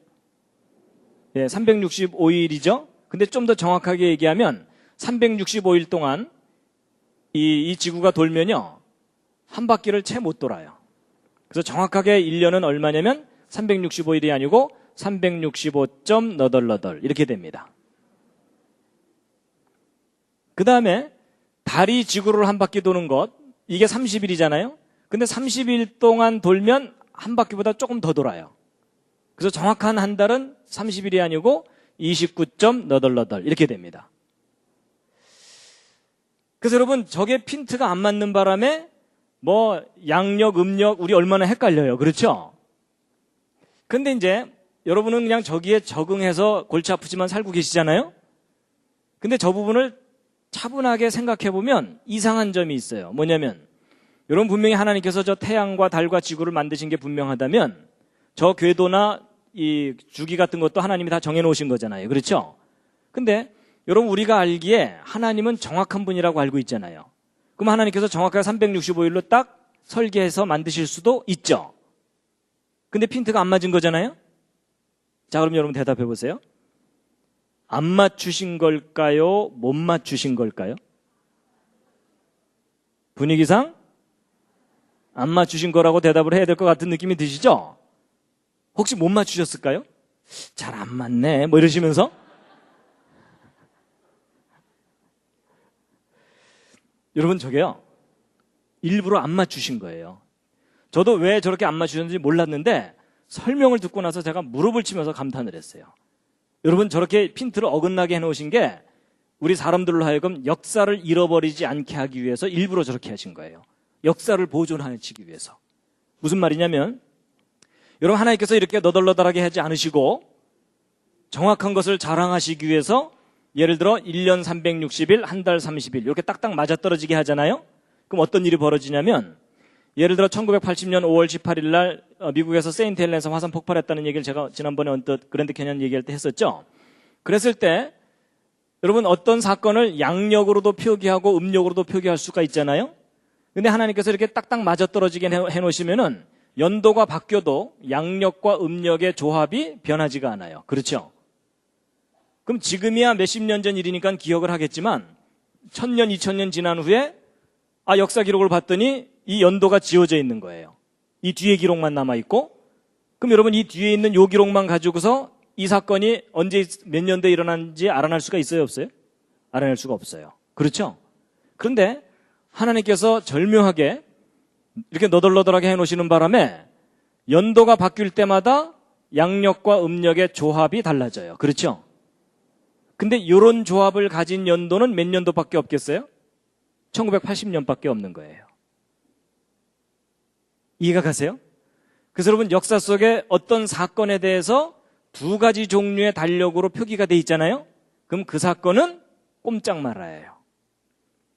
네, 365일이죠? 근데 좀 더 정확하게 얘기하면 365일 동안 이 지구가 돌면요, 한 바퀴를 채 못 돌아요. 그래서 정확하게 1년은 얼마냐면 365일이 아니고 365.888 이렇게 됩니다. 그 다음에 달이 지구를 한 바퀴 도는 것, 이게 30일이잖아요? 근데 30일 동안 돌면 한 바퀴보다 조금 더 돌아요. 그래서 정확한 한 달은 30일이 아니고 29.888 이렇게 됩니다. 그래서 여러분 저게 핀트가 안 맞는 바람에 뭐 양력, 음력 우리 얼마나 헷갈려요. 그렇죠? 근데 이제 여러분은 그냥 저기에 적응해서 골치 아프지만 살고 계시잖아요? 근데 저 부분을 차분하게 생각해 보면 이상한 점이 있어요. 뭐냐면 여러분 분명히 하나님께서 저 태양과 달과 지구를 만드신 게 분명하다면 저 궤도나 이 주기 같은 것도 하나님이 다 정해 놓으신 거잖아요. 그렇죠? 근데 여러분 우리가 알기에 하나님은 정확한 분이라고 알고 있잖아요. 그럼 하나님께서 정확하게 365일로 딱 설계해서 만드실 수도 있죠. 근데 핀트가 안 맞은 거잖아요. 자, 그럼 여러분 대답해 보세요. 안 맞추신 걸까요? 못 맞추신 걸까요? 분위기상 안 맞추신 거라고 대답을 해야 될 것 같은 느낌이 드시죠? 혹시 못 맞추셨을까요? 잘 안 맞네 뭐 이러시면서 여러분 저게요 일부러 안 맞추신 거예요. 저도 왜 저렇게 안 맞추셨는지 몰랐는데 설명을 듣고 나서 제가 무릎을 치면서 감탄을 했어요. 여러분 저렇게 핀트를 어긋나게 해놓으신 게 우리 사람들로 하여금 역사를 잃어버리지 않게 하기 위해서 일부러 저렇게 하신 거예요. 역사를 보존하시기 위해서. 무슨 말이냐면 여러분, 하나님께서 이렇게 너덜너덜하게 하지 않으시고 정확한 것을 자랑하시기 위해서 예를 들어 1년 360일, 한 달 30일 이렇게 딱딱 맞아떨어지게 하잖아요. 그럼 어떤 일이 벌어지냐면 예를 들어 1980년 5월 18일 날 미국에서 세인트 헬렌에서 화산 폭발했다는 얘기를 제가 지난번에 언뜻 그랜드 캐년 얘기할 때 했었죠. 그랬을 때 여러분, 어떤 사건을 양력으로도 표기하고 음력으로도 표기할 수가 있잖아요. 근데 하나님께서 이렇게 딱딱 맞아떨어지게 해놓으시면은 연도가 바뀌어도 양력과 음력의 조합이 변하지가 않아요. 그렇죠? 그럼 지금이야 몇십 년 전 일이니까 기억을 하겠지만 1000년, 2000년 지난 후에 역사 기록을 봤더니 이 연도가 지워져 있는 거예요. 이 뒤에 기록만 남아있고, 그럼 여러분 이 뒤에 있는 요 기록만 가지고서 이 사건이 언제 몇 년도에 일어났는지 알아낼 수가 있어요, 없어요? 알아낼 수가 없어요. 그렇죠? 그런데 하나님께서 절묘하게 이렇게 너덜너덜하게 해놓으시는 바람에 연도가 바뀔 때마다 양력과 음력의 조합이 달라져요. 그렇죠? 근데 이런 조합을 가진 연도는 몇 년도밖에 없겠어요? 1980년밖에 없는 거예요. 이해가 가세요? 그래서 여러분, 역사 속에 어떤 사건에 대해서 두 가지 종류의 달력으로 표기가 돼 있잖아요. 그럼 그 사건은 꼼짝 말아야 해요.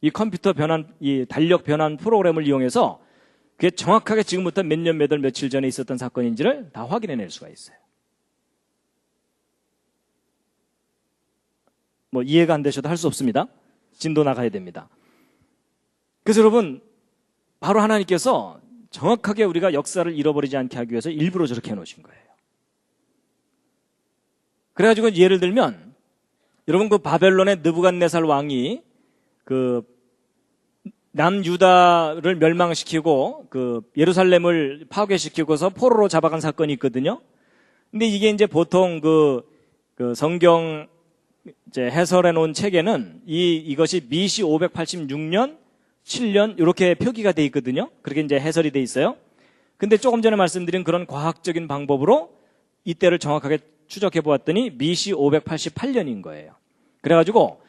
이 컴퓨터 변환, 이 달력 변환 프로그램을 이용해서 그게 정확하게 지금부터 몇 년, 몇 월, 며칠 전에 있었던 사건인지를 다 확인해낼 수가 있어요. 뭐 이해가 안 되셔도 할 수 없습니다. 진도 나가야 됩니다. 그래서 여러분, 바로 하나님께서 정확하게 우리가 역사를 잃어버리지 않게 하기 위해서 일부러 저렇게 해놓으신 거예요. 그래가지고 예를 들면 여러분, 그 바벨론의 느부갓네살 왕이 그 남유다를 멸망시키고 그 예루살렘을 파괴시키고서 포로로 잡아간 사건이 있거든요. 근데 이게 이제 보통 그 성경 이제 해설해 놓은 책에는 이것이 BC 586년, 7년 이렇게 표기가 돼 있거든요. 그렇게 이제 해설이 돼 있어요. 근데 조금 전에 말씀드린 그런 과학적인 방법으로 이때를 정확하게 추적해 보았더니 BC 588년인 거예요. 그래가지고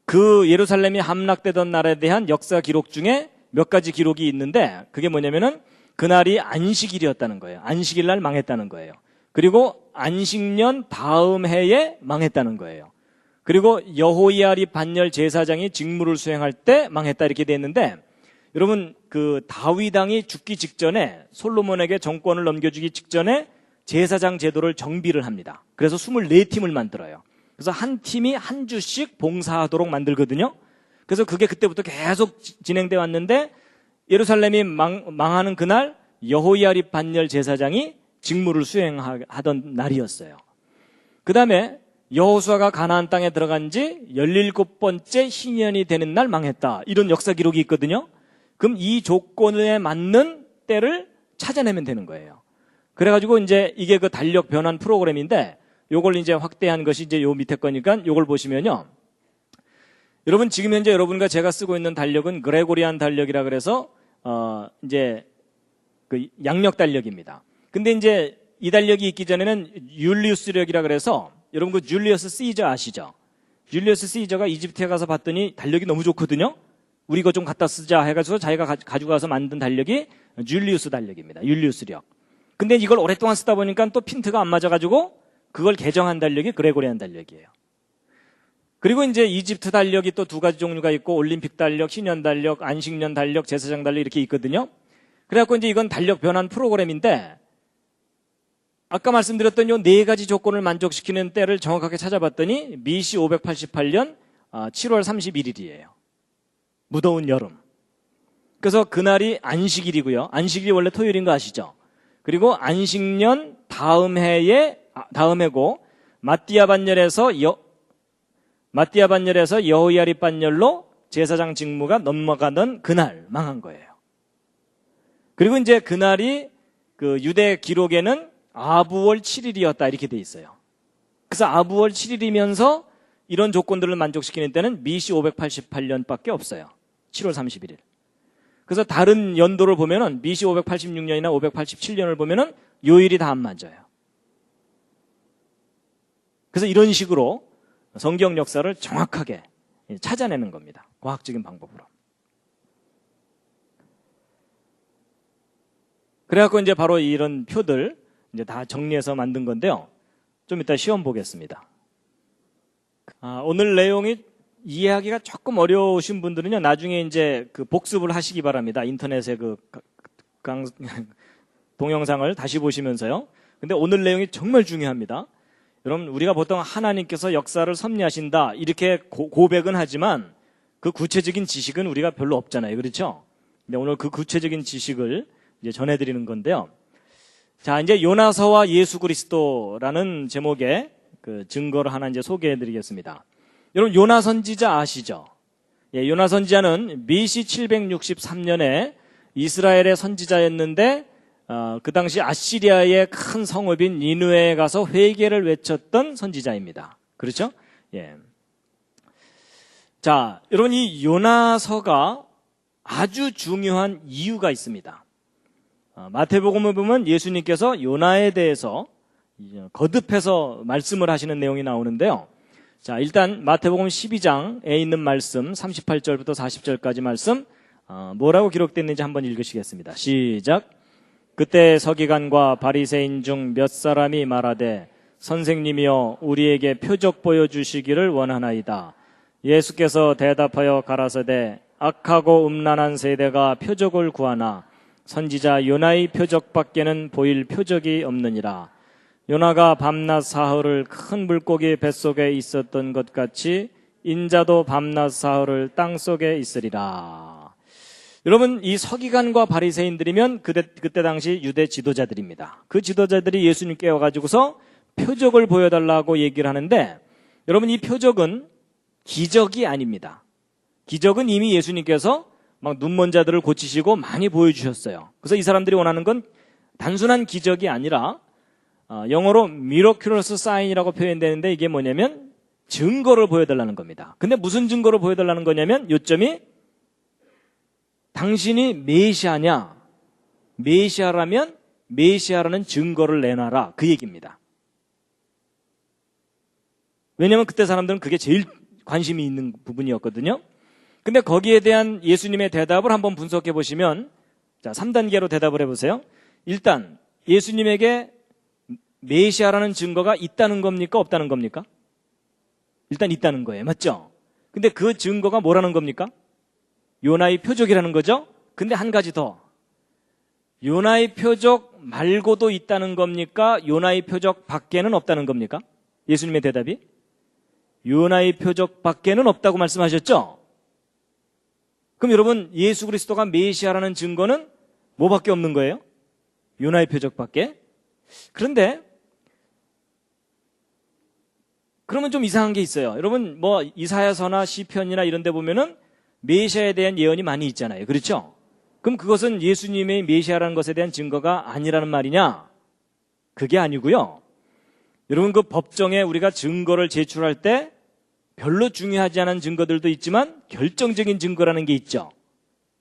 그 예루살렘이 함락되던 날에 대한 역사 기록 중에 몇 가지 기록이 있는데 그게 뭐냐면은 그날이 안식일이었다는 거예요. 안식일 날 망했다는 거예요. 그리고 안식년 다음 해에 망했다는 거예요. 그리고 여호야립 반열 제사장이 직무를 수행할 때 망했다 이렇게 돼 있는데, 여러분 그 다윗 왕이 죽기 직전에 솔로몬에게 정권을 넘겨주기 직전에 제사장 제도를 정비를 합니다. 그래서 24팀을 만들어요. 그래서 한 팀이 한 주씩 봉사하도록 만들거든요. 그래서 그게 그때부터 계속 진행돼 왔는데 예루살렘이 망하는 그날 여호야립 반열 제사장이 직무를 수행하던 날이었어요. 그 다음에 여호수아가 가나안 땅에 들어간 지 17번째 희년이 되는 날 망했다. 이런 역사 기록이 있거든요. 그럼 이 조건에 맞는 때를 찾아내면 되는 거예요. 그래가지고 이제 이게 그 달력 변환 프로그램인데 요걸 이제 확대한 것이 이제 요 밑에 거니까 요걸 보시면요. 여러분 지금 현재 여러분과 제가 쓰고 있는 달력은 그레고리안 달력이라 그래서 이제 그 양력 달력입니다. 근데 이제 이 달력이 있기 전에는 율리우스력이라 그래서 여러분 그 줄리어스 시저 아시죠? 줄리어스 시저가 이집트에 가서 봤더니 달력이 너무 좋거든요. 우리 이거 좀 갖다 쓰자 해가지고 자기가 가지고 가서 만든 달력이 줄리우스 달력입니다. 율리우스력. 근데 이걸 오랫동안 쓰다 보니까 또 핀트가 안 맞아가지고 그걸 개정한 달력이 그레고리안 달력이에요. 그리고 이제 이집트 달력이 또 두 가지 종류가 있고 올림픽 달력, 희년 달력, 안식년 달력, 제사장 달력 이렇게 있거든요. 그래갖고 이제 이건 달력 변환 프로그램인데 아까 말씀드렸던 요 네 가지 조건을 만족시키는 때를 정확하게 찾아봤더니 BC 588년 7월 31일이에요. 무더운 여름. 그래서 그날이 안식일이고요. 안식일이 원래 토요일인 거 아시죠? 그리고 안식년 다음 해고 마띠아 반열에서 여호야립 반열로 제사장 직무가 넘어가던 그날 망한 거예요. 그리고 이제 그날이 그 유대 기록에는 아부월 7일이었다 이렇게 돼 있어요. 그래서 아부월 7일이면서 이런 조건들을 만족시키는 때는 BC 588년밖에 없어요. 7월 31일. 그래서 다른 연도를 보면은 BC 586년이나 587년을 보면은 요일이 다 안 맞아요. 그래서 이런 식으로 성경 역사를 정확하게 찾아내는 겁니다. 과학적인 방법으로. 그래갖고 이제 바로 이런 표들 이제 다 정리해서 만든 건데요. 좀 이따 시험 보겠습니다. 오늘 내용이 이해하기가 조금 어려우신 분들은요, 나중에 이제 그 복습을 하시기 바랍니다. 인터넷에 동영상을 다시 보시면서요. 근데 오늘 내용이 정말 중요합니다. 여러분, 우리가 보통 하나님께서 역사를 섭리하신다 이렇게 고백은 하지만 그 구체적인 지식은 우리가 별로 없잖아요. 그렇죠? 근데 오늘 그 구체적인 지식을 이제 전해드리는 건데요. 자, 이제 요나서와 예수 그리스도라는 제목의 그 증거를 하나 이제 소개해드리겠습니다. 여러분, 요나 선지자 아시죠? 예, 요나 선지자는 BC 763년에 이스라엘의 선지자였는데 그 당시 아시리아의 큰 성읍인 니느웨에 가서 회개를 외쳤던 선지자입니다. 그렇죠? 예. 자, 여러분, 이 요나서가 아주 중요한 이유가 있습니다. 마태복음을 보면 예수님께서 요나에 대해서 거듭해서 말씀을 하시는 내용이 나오는데요. 자, 일단 마태복음 12장에 있는 말씀 38절부터 40절까지 말씀 뭐라고 기록됐는지 한번 읽으시겠습니다. 시작. 그때 서기관과 바리새인 중 몇 사람이 말하되 선생님이여 우리에게 표적 보여주시기를 원하나이다. 예수께서 대답하여 가라사대 악하고 음란한 세대가 표적을 구하나 선지자 요나의 표적밖에는 보일 표적이 없느니라. 요나가 밤낮 사흘을 큰 물고기 뱃속에 있었던 것 같이 인자도 밤낮 사흘을 땅속에 있으리라. 여러분, 이 서기관과 바리새인들이면 그때 당시 유대 지도자들입니다. 그 지도자들이 예수님께 와가지고서 표적을 보여달라고 얘기를 하는데, 여러분, 이 표적은 기적이 아닙니다. 기적은 이미 예수님께서 막 눈먼 자들을 고치시고 많이 보여주셨어요. 그래서 이 사람들이 원하는 건 단순한 기적이 아니라 영어로 miraculous sign이라고 표현되는데 이게 뭐냐면 증거를 보여달라는 겁니다. 근데 무슨 증거를 보여달라는 거냐면 요점이 당신이 메시아냐, 메시아라면 메시아라는 증거를 내놔라, 그 얘기입니다. 왜냐하면 그때 사람들은 그게 제일 관심이 있는 부분이었거든요. 근데 거기에 대한 예수님의 대답을 한번 분석해 보시면, 자, 3단계로 대답을 해보세요. 일단 예수님에게 메시아라는 증거가 있다는 겁니까, 없다는 겁니까? 일단 있다는 거예요. 맞죠? 근데 그 증거가 뭐라는 겁니까? 요나의 표적이라는 거죠. 근데 한 가지 더, 요나의 표적 말고도 있다는 겁니까? 요나의 표적 밖에는 없다는 겁니까? 예수님의 대답이 요나의 표적 밖에는 없다고 말씀하셨죠? 그럼 여러분, 예수 그리스도가 메시아라는 증거는 뭐밖에 없는 거예요? 요나의 표적밖에? 그런데 그러면 좀 이상한 게 있어요. 여러분, 뭐 이사야서나 시편이나 이런 데 보면은 메시아에 대한 예언이 많이 있잖아요. 그렇죠? 그럼 그것은 예수님의 메시아라는 것에 대한 증거가 아니라는 말이냐? 그게 아니고요. 여러분, 그 법정에 우리가 증거를 제출할 때 별로 중요하지 않은 증거들도 있지만 결정적인 증거라는 게 있죠.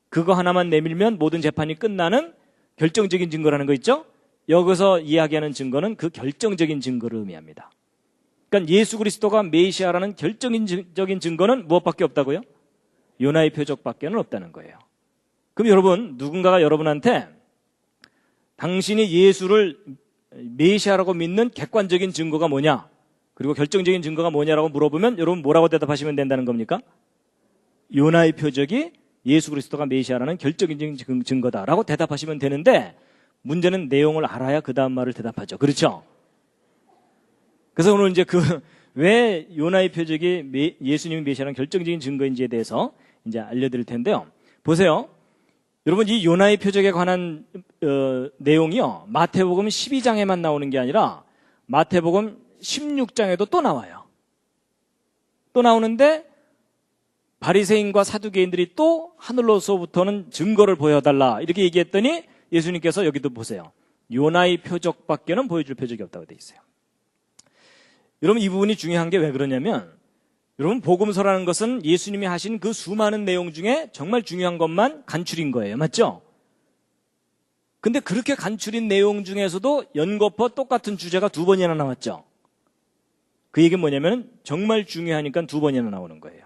그거 하나만 내밀면 모든 재판이 끝나는 결정적인 증거라는 거 있죠. 여기서 이야기하는 증거는 그 결정적인 증거를 의미합니다. 그러니까 예수 그리스도가 메시아라는 결정적인 증거는 무엇밖에 없다고요? 요나의 표적밖에는 없다는 거예요. 그럼 여러분, 누군가가 여러분한테 당신이 예수를 메시아라고 믿는 객관적인 증거가 뭐냐, 그리고 결정적인 증거가 뭐냐라고 물어보면 여러분 뭐라고 대답하시면 된다는 겁니까? 요나의 표적이 예수 그리스도가 메시아라는 결정적인 증거다라고 대답하시면 되는데, 문제는 내용을 알아야 그 다음 말을 대답하죠. 그렇죠? 그래서 오늘 이제 왜 요나의 표적이 예수님이 메시아라는 결정적인 증거인지에 대해서 이제 알려드릴 텐데요. 보세요. 여러분, 이 요나의 표적에 관한 내용이요, 마태복음 12장에만 나오는 게 아니라 마태복음 16장에도 또 나와요. 또 나오는데 바리새인과 사두개인들이 또 하늘로서부터는 증거를 보여달라 이렇게 얘기했더니 예수님께서 여기도 보세요. 요나의 표적밖에는 보여줄 표적이 없다고 돼 있어요. 여러분, 이 부분이 중요한 게 왜 그러냐면, 여러분, 복음서라는 것은 예수님이 하신 그 수많은 내용 중에 정말 중요한 것만 간추린 거예요. 맞죠? 근데 그렇게 간추린 내용 중에서도 연거푸 똑같은 주제가 2번이나 나왔죠. 그 얘기는 뭐냐면 정말 중요하니까 2번이나 나오는 거예요.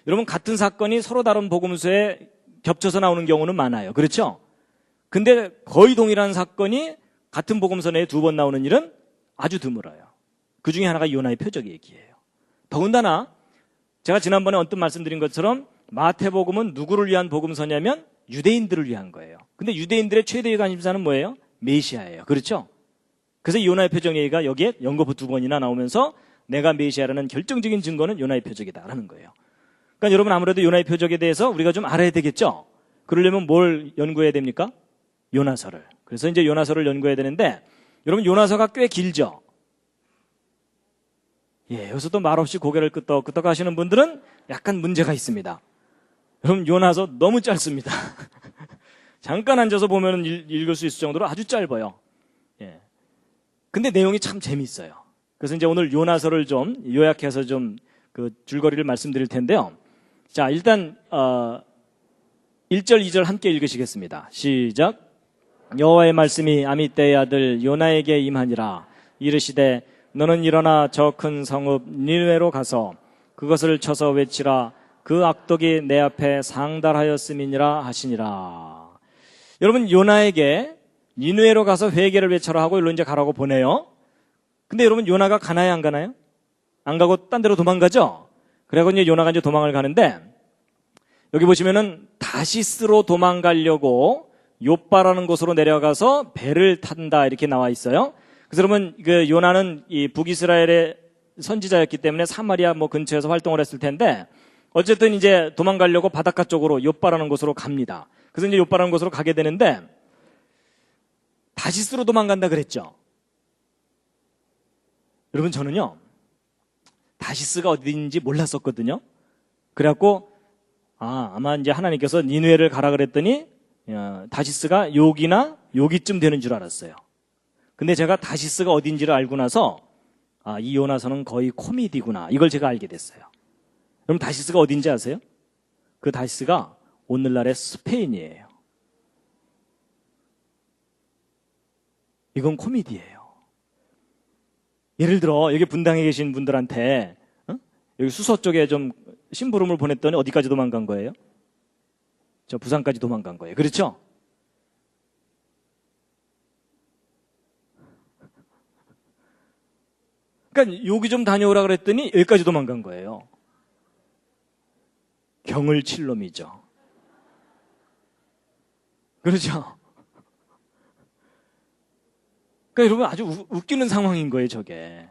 여러분 같은 사건이 서로 다른 복음서에 겹쳐서 나오는 경우는 많아요. 그렇죠? 근데 거의 동일한 사건이 같은 복음서 내에 2번 나오는 일은 아주 드물어요. 그 중에 하나가 요나의 표적 얘기예요. 더군다나 제가 지난번에 언뜻 말씀드린 것처럼 마태복음은 누구를 위한 복음서냐면 유대인들을 위한 거예요. 근데 유대인들의 최대의 관심사는 뭐예요? 메시아예요. 그렇죠? 그래서 요나의 표적 얘기가 여기에 연거푸 2번이나 나오면서 내가 메시아라는 결정적인 증거는 요나의 표적이다라는 거예요. 그러니까 여러분 아무래도 요나의 표적에 대해서 우리가 좀 알아야 되겠죠? 그러려면 뭘 연구해야 됩니까? 요나서를. 그래서 이제 요나서를 연구해야 되는데 여러분 요나서가 꽤 길죠? 예, 여기서 또 말없이 고개를 끄덕끄덕 하시는 분들은 약간 문제가 있습니다. 여러분 요나서 너무 짧습니다. 잠깐 앉아서 보면 읽을 수 있을 정도로 아주 짧아요. 예. 근데 내용이 참 재미있어요. 그래서 이제 오늘 요나서를 좀 요약해서 좀 그 줄거리를 말씀드릴 텐데요. 자, 일단 1절, 2절 함께 읽으시겠습니다. 시작. 여호와의 말씀이 아미떼의 아들 요나에게 임하니라. 이르시되 너는 일어나 저 큰 성읍 니느웨로 가서 그것을 쳐서 외치라. 그 악독이 내 앞에 상달하였음이니라 하시니라. 여러분 요나에게 니느웨로 가서 회개를 외쳐라 하고 일로 이제 가라고 보내요. 근데 여러분 요나가 가나요 안 가나요? 안 가고 딴 데로 도망가죠? 그래서 이제 요나가 이제 도망을 가는데 여기 보시면은 다시스로 도망가려고 욥바라는 곳으로 내려가서 배를 탄다 이렇게 나와 있어요. 그래서 여러분 그 요나는 이 북이스라엘의 선지자였기 때문에 사마리아 뭐 근처에서 활동을 했을 텐데 어쨌든 이제 도망가려고 바닷가 쪽으로 욥바라는 곳으로 갑니다. 그래서 이제 욥바라는 곳으로 가게 되는데 다시스로 도망간다 그랬죠. 여러분 저는요 다시스가 어딘지 몰랐었거든요. 그래갖고 아마 이제 하나님께서 니느웨를 가라 그랬더니 다시스가 여기쯤 되는 줄 알았어요. 근데 제가 다시스가 어딘지를 알고 나서 이 요나서는 거의 코미디구나 이걸 제가 알게 됐어요. 그럼 다시스가 어딘지 아세요? 그 다시스가 오늘날의 스페인이에요. 이건 코미디예요. 예를 들어 여기 분당에 계신 분들한테 여기 수서 쪽에 좀 심부름을 보냈더니 어디까지 도망간 거예요? 저 부산까지 도망간 거예요. 그렇죠? 그러니까 여기 좀 다녀오라 그랬더니 여기까지 도망간 거예요. 경을 칠 놈이죠. 그렇죠? 그러니까 여러분 아주 웃기는 상황인 거예요, 저게.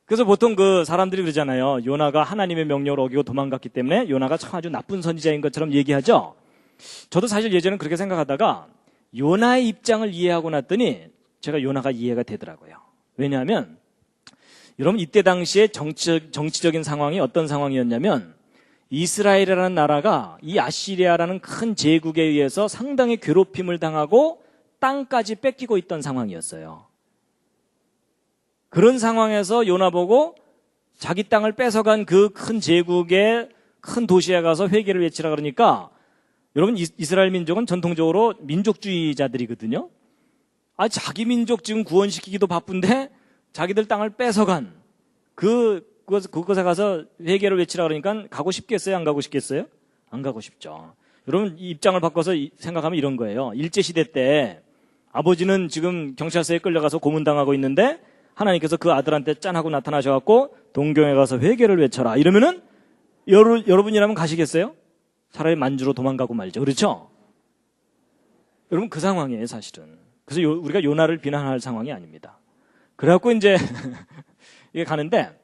그래서 보통 그 사람들이 그러잖아요. 요나가 하나님의 명령을 어기고 도망갔기 때문에 요나가 참 아주 나쁜 선지자인 것처럼 얘기하죠. 저도 사실 예전에는 그렇게 생각하다가 요나의 입장을 이해하고 났더니 제가 요나가 이해가 되더라고요. 왜냐하면 여러분 이때 당시에 정치적인 상황이 어떤 상황이었냐면 이스라엘이라는 나라가 이 아시리아라는 큰 제국에 의해서 상당히 괴롭힘을 당하고 땅까지 뺏기고 있던 상황이었어요. 그런 상황에서 요나 보고 자기 땅을 뺏어간 그 큰 제국의 큰 도시에 가서 회개를 외치라 그러니까 여러분 이스라엘 민족은 전통적으로 민족주의자들이거든요. 자기 민족 지금 구원시키기도 바쁜데 자기들 땅을 뺏어간 그곳에 가서 회개를 외치라 그러니까 가고 싶겠어요? 안 가고 싶겠어요? 안 가고 싶죠. 여러분 이 입장을 바꿔서 생각하면 이런 거예요. 일제시대 때 아버지는 지금 경찰서에 끌려가서 고문당하고 있는데 하나님께서 그 아들한테 짠하고 나타나셔갖고 동경에 가서 회개를 외쳐라 이러면은 여러분이라면 가시겠어요? 차라리 만주로 도망가고 말죠. 그렇죠? 여러분 그 상황이에요 사실은. 그래서 우리가 요나를 비난할 상황이 아닙니다. 그래갖고 이제 이게 가는데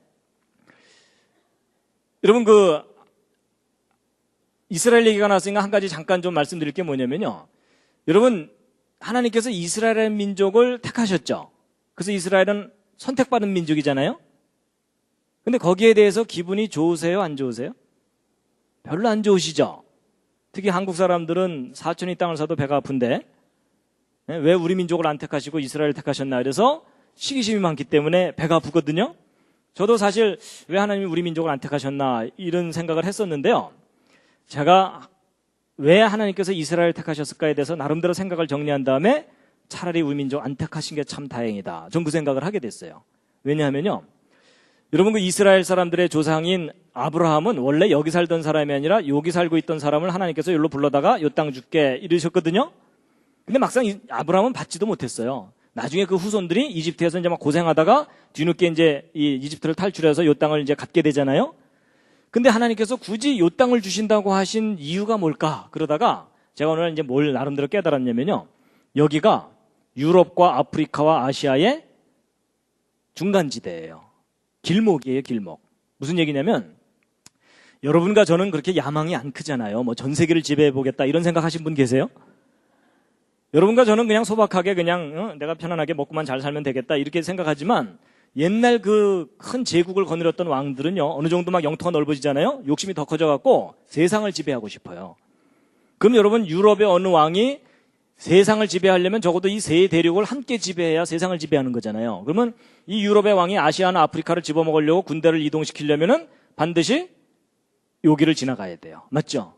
여러분 그 이스라엘 얘기가 나왔으니까 한 가지 잠깐 좀 말씀드릴 게 뭐냐면요. 여러분 하나님께서 이스라엘 민족을 택하셨죠. 그래서 이스라엘은 선택받은 민족이잖아요. 근데 거기에 대해서 기분이 좋으세요? 안 좋으세요? 별로 안 좋으시죠? 특히 한국 사람들은 사촌이 땅을 사도 배가 아픈데 왜 우리 민족을 안 택하시고 이스라엘을 택하셨나 그래서 시기심이 많기 때문에 배가 아프거든요. 저도 사실 왜 하나님이 우리 민족을 안 택하셨나 이런 생각을 했었는데요. 제가 왜 하나님께서 이스라엘을 택하셨을까에 대해서 나름대로 생각을 정리한 다음에 차라리 우리 민족 안 택하신 게 참 다행이다. 전 그 생각을 하게 됐어요. 왜냐하면요. 여러분 그 이스라엘 사람들의 조상인 아브라함은 원래 여기 살던 사람이 아니라 여기 살고 있던 사람을 하나님께서 여기로 불러다가 요 땅 줄게 이러셨거든요. 근데 막상 아브라함은 받지도 못했어요. 나중에 그 후손들이 이집트에서 이제 막 고생하다가 뒤늦게 이제 이 이집트를 탈출해서 요 땅을 이제 갖게 되잖아요. 근데 하나님께서 굳이 요 땅을 주신다고 하신 이유가 뭘까? 그러다가 제가 오늘 이제 뭘 나름대로 깨달았냐면요. 여기가 유럽과 아프리카와 아시아의 중간지대예요. 길목이에요, 길목. 무슨 얘기냐면 여러분과 저는 그렇게 야망이 안 크잖아요. 뭐 전 세계를 지배해보겠다 이런 생각하신 분 계세요? 여러분과 저는 그냥 소박하게 그냥 내가 편안하게 먹고만 잘 살면 되겠다 이렇게 생각하지만 옛날 그 큰 제국을 거느렸던 왕들은요. 어느 정도 막 영토가 넓어지잖아요. 욕심이 더 커져갖고 세상을 지배하고 싶어요. 그럼 여러분 유럽의 어느 왕이 세상을 지배하려면 적어도 이 세 대륙을 함께 지배해야 세상을 지배하는 거잖아요. 그러면 이 유럽의 왕이 아시아나 아프리카를 집어먹으려고 군대를 이동시키려면은 반드시 여기를 지나가야 돼요. 맞죠?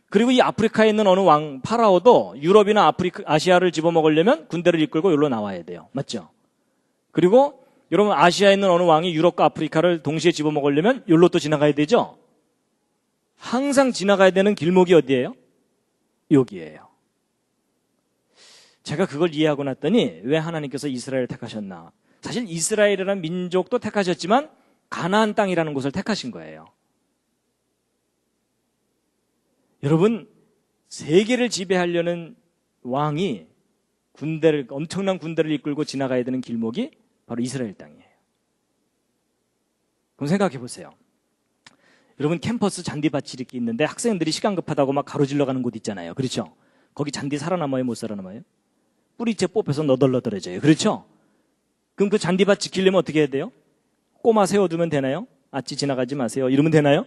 그리고 이 아프리카에 있는 어느 왕 파라오도 유럽이나 아시아를 집어먹으려면 군대를 이끌고 여기로 나와야 돼요. 맞죠? 그리고 여러분 아시아에 있는 어느 왕이 유럽과 아프리카를 동시에 집어먹으려면 여기로 또 지나가야 되죠? 항상 지나가야 되는 길목이 어디예요? 여기예요. 제가 그걸 이해하고 났더니 왜 하나님께서 이스라엘을 택하셨나? 사실 이스라엘이라는 민족도 택하셨지만 가나안 땅이라는 곳을 택하신 거예요. 여러분 세계를 지배하려는 왕이 엄청난 군대를 이끌고 지나가야 되는 길목이 바로 이스라엘 땅이에요. 그럼 생각해 보세요. 여러분 캠퍼스 잔디밭이 이렇게 있는데 학생들이 시간 급하다고 막 가로질러 가는 곳 있잖아요. 그렇죠? 거기 잔디 살아남아요? 못 살아남아요? 뿌리째 뽑혀서 너덜너덜해져요. 그렇죠? 그럼 그 잔디밭 지키려면 어떻게 해야 돼요? 꼬마 세워두면 되나요? 아찌 지나가지 마세요. 이러면 되나요?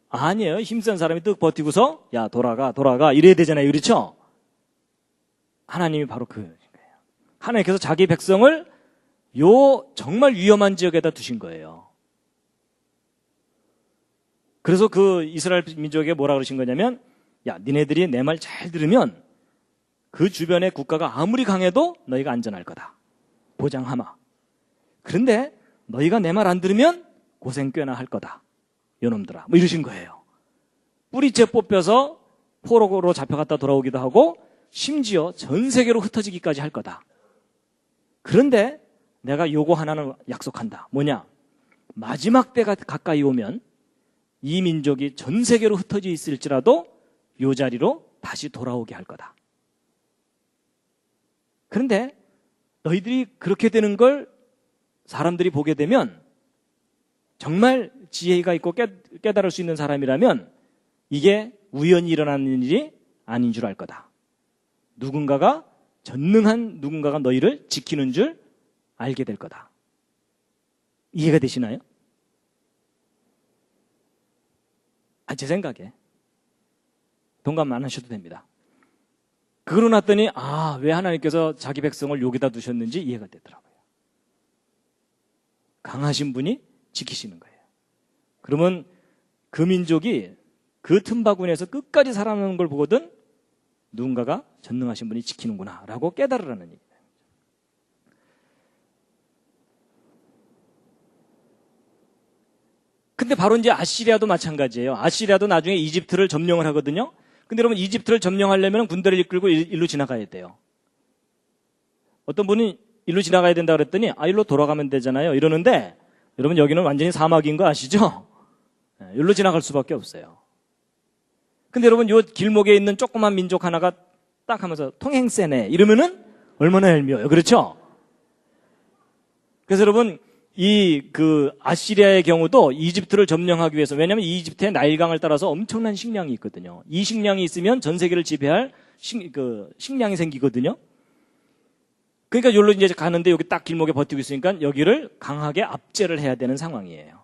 아니에요. 힘센 사람이 뜩 버티고서 야 돌아가 이래야 되잖아요. 그렇죠? 하나님이 바로 그거예요. 하나님께서 자기 백성을 요 정말 위험한 지역에다 두신 거예요. 그래서 그 이스라엘 민족에게 뭐라 그러신 거냐면 야 니네들이 내 말 잘 들으면 그 주변의 국가가 아무리 강해도 너희가 안전할 거다. 보장하마. 그런데 너희가 내 말 안 들으면 고생 꽤나 할 거다. 요놈들아. 뭐 이러신 거예요. 뿌리째 뽑혀서 포로로 잡혀갔다 돌아오기도 하고 심지어 전 세계로 흩어지기까지 할 거다. 그런데 내가 요거 하나는 약속한다. 뭐냐? 마지막 때가 가까이 오면 이 민족이 전 세계로 흩어져 있을지라도 요 자리로 다시 돌아오게 할 거다. 그런데 너희들이 그렇게 되는 걸 사람들이 보게 되면 정말 지혜가 있고 깨달을 수 있는 사람이라면 이게 우연히 일어나는 일이 아닌 줄 알 거다. 전능한 누군가가 너희를 지키는 줄 알게 될 거다. 이해가 되시나요? 제 생각에 동감 안 하셔도 됩니다. 그러고 났더니 왜 하나님께서 자기 백성을 여기다 두셨는지 이해가 되더라고요. 강하신 분이 지키시는 거예요. 그러면 그 민족이 그 틈바구니에서 끝까지 살아남는 걸 보거든 누군가가 전능하신 분이 지키는구나 라고 깨달으라는 얘기예요. 근데 바로 이제 아시리아도 마찬가지예요. 아시리아도 나중에 이집트를 점령을 하거든요. 근데 여러분 이집트를 점령하려면 군대를 이끌고 일로 지나가야 돼요. 어떤 분이 일로 지나가야 된다 그랬더니 일로 돌아가면 되잖아요. 이러는데 여러분 여기는 완전히 사막인 거 아시죠? 일로 지나갈 수밖에 없어요. 근데 여러분 요 길목에 있는 조그만 민족 하나가 딱 하면서 통행세네 이러면은 얼마나 얄미워요. 그렇죠? 그래서 여러분 그 아시리아의 경우도 이집트를 점령하기 위해서 왜냐하면 이집트의 나일강을 따라서 엄청난 식량이 있거든요. 이 식량이 있으면 전 세계를 지배할 식량이 생기거든요. 그러니까 여기로 이제 가는데 여기 딱 길목에 버티고 있으니까 여기를 강하게 압제를 해야 되는 상황이에요.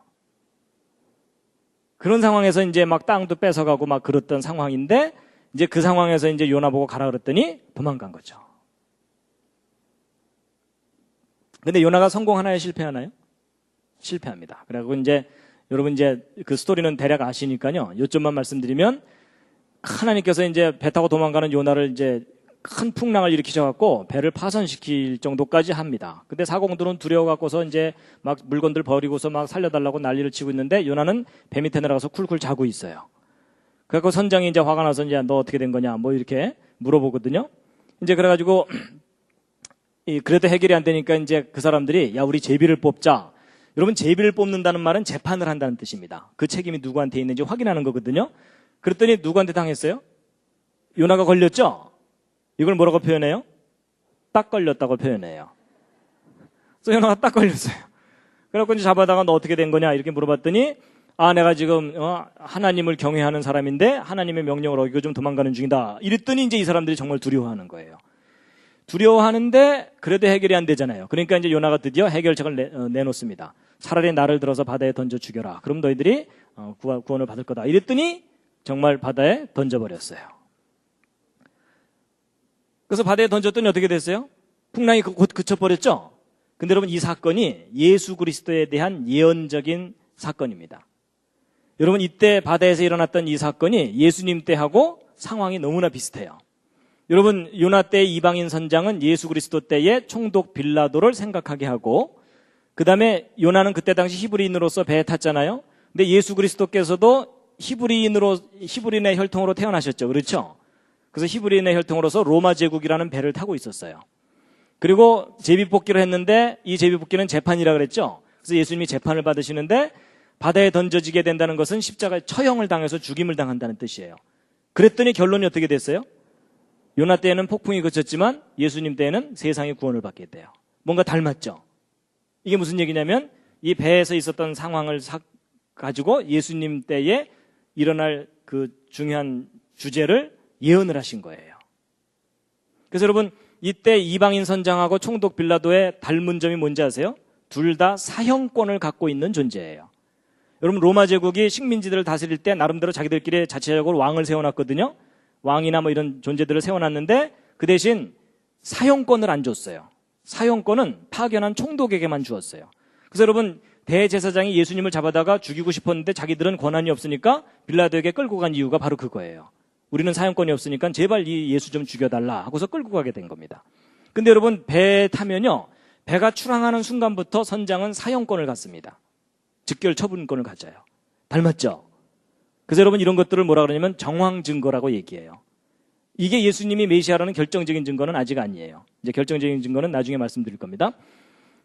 그런 상황에서 이제 막 땅도 뺏어가고 막 그랬던 상황인데 이제 그 상황에서 이제 요나 보고 가라 그랬더니 도망간 거죠. 근데 요나가 성공하나요? 실패하나요? 실패합니다. 그리고 이제 여러분 이제 그 스토리는 대략 아시니까요. 요점만 말씀드리면 하나님께서 이제 배 타고 도망가는 요나를 이제 큰 풍랑을 일으키셔갖고 배를 파손시킬 정도까지 합니다. 근데 사공들은 두려워갖고서 이제 막 물건들 버리고서 막 살려달라고 난리를 치고 있는데 요나는 배 밑에 내려가서 쿨쿨 자고 있어요. 그래갖고 선장이 이제 화가 나서 이제 너 어떻게 된 거냐 뭐 이렇게 물어보거든요. 이제 그래가지고 그래도 해결이 안 되니까 이제 그 사람들이 야 우리 제비를 뽑자. 여러분 제비를 뽑는다는 말은 재판을 한다는 뜻입니다. 그 책임이 누구한테 있는지 확인하는 거거든요. 그랬더니 누구한테 당했어요? 요나가 걸렸죠? 이걸 뭐라고 표현해요? 딱 걸렸다고 표현해요. 그래서 요나가 딱 걸렸어요. 그래갖고 이제 잡아다가 너 어떻게 된 거냐 이렇게 물어봤더니 내가 지금 하나님을 경외하는 사람인데 하나님의 명령을 어기고 좀 도망가는 중이다. 이랬더니 이제 이 사람들이 정말 두려워하는 거예요. 두려워하는데 그래도 해결이 안 되잖아요. 그러니까 이제 요나가 드디어 해결책을 내놓습니다. 차라리 나를 들어서 바다에 던져 죽여라. 그럼 너희들이 구원을 받을 거다. 이랬더니 정말 바다에 던져버렸어요. 그래서 바다에 던졌더니 어떻게 됐어요? 풍랑이 곧 그쳐버렸죠? 근데 여러분 이 사건이 예수 그리스도에 대한 예언적인 사건입니다. 여러분 이때 바다에서 일어났던 이 사건이 예수님 때하고 상황이 너무나 비슷해요. 여러분 요나 때의 이방인 선장은 예수 그리스도 때의 총독 빌라도를 생각하게 하고 그 다음에 요나는 그때 당시 히브리인으로서 배에 탔잖아요. 근데 예수 그리스도께서도 히브리인의 혈통으로 태어나셨죠. 그렇죠? 그래서 히브리인의 혈통으로서 로마 제국이라는 배를 타고 있었어요. 그리고 제비뽑기를 했는데 이 제비뽑기는 재판이라 그랬죠. 그래서 예수님이 재판을 받으시는데 바다에 던져지게 된다는 것은 십자가에 처형을 당해서 죽임을 당한다는 뜻이에요. 그랬더니 결론이 어떻게 됐어요? 요나 때에는 폭풍이 그쳤지만 예수님 때에는 세상이 구원을 받게 돼요. 뭔가 닮았죠? 이게 무슨 얘기냐면 이 배에서 있었던 상황을 가지고 예수님 때에 일어날 그 중요한 주제를 예언을 하신 거예요. 그래서 여러분 이때 이방인 선장하고 총독 빌라도의 닮은 점이 뭔지 아세요? 둘 다 사형권을 갖고 있는 존재예요. 여러분 로마 제국이 식민지들을 다스릴 때 나름대로 자기들끼리 자체적으로 왕을 세워놨거든요. 왕이나 뭐 이런 존재들을 세워놨는데 그 대신 사형권을 안 줬어요. 사형권은 파견한 총독에게만 주었어요. 그래서 여러분 대제사장이 예수님을 잡아다가 죽이고 싶었는데 자기들은 권한이 없으니까 빌라도에게 끌고 간 이유가 바로 그거예요. 우리는 사형권이 없으니까 제발 이 예수 좀 죽여달라 하고서 끌고 가게 된 겁니다. 근데 여러분 배에 타면요 배가 출항하는 순간부터 선장은 사형권을 갖습니다. 즉결 처분권을 가져요. 닮았죠? 그래서 여러분 이런 것들을 뭐라 그러냐면 정황 증거라고 얘기해요. 이게 예수님이 메시아라는 결정적인 증거는 아직 아니에요. 이제 결정적인 증거는 나중에 말씀드릴 겁니다.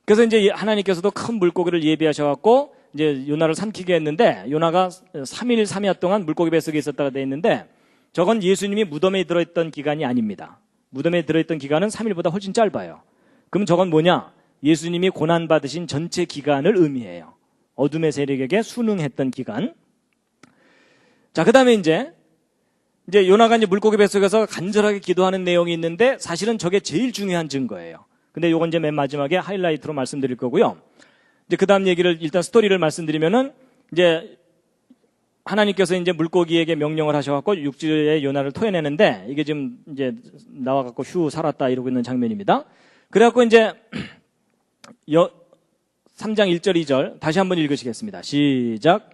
그래서 이제 하나님께서도 큰 물고기를 예비하셔갖고 이제 요나를 삼키게 했는데 요나가 3일 3야 동안 물고기 뱃속에 있었다가 돼 있는데 저건 예수님이 무덤에 들어있던 기간이 아닙니다. 무덤에 들어있던 기간은 3일보다 훨씬 짧아요. 그럼 저건 뭐냐? 예수님이 고난받으신 전체 기간을 의미해요. 어둠의 세력에게 순응했던 기간. 자, 그 다음에 이제 요나가 이제 물고기 뱃속에서 간절하게 기도하는 내용이 있는데 사실은 저게 제일 중요한 증거예요. 근데 요건 이제 맨 마지막에 하이라이트로 말씀드릴 거고요. 이제 그 다음 얘기를 일단 스토리를 말씀드리면은 이제 하나님께서 이제 물고기에게 명령을 하셔갖고 육지에 요나를 토해내는데 이게 지금 이제 나와갖고 휴 살았다 이러고 있는 장면입니다. 그래갖고 이제 3장 1절 2절 다시 한번 읽으시겠습니다. 시작.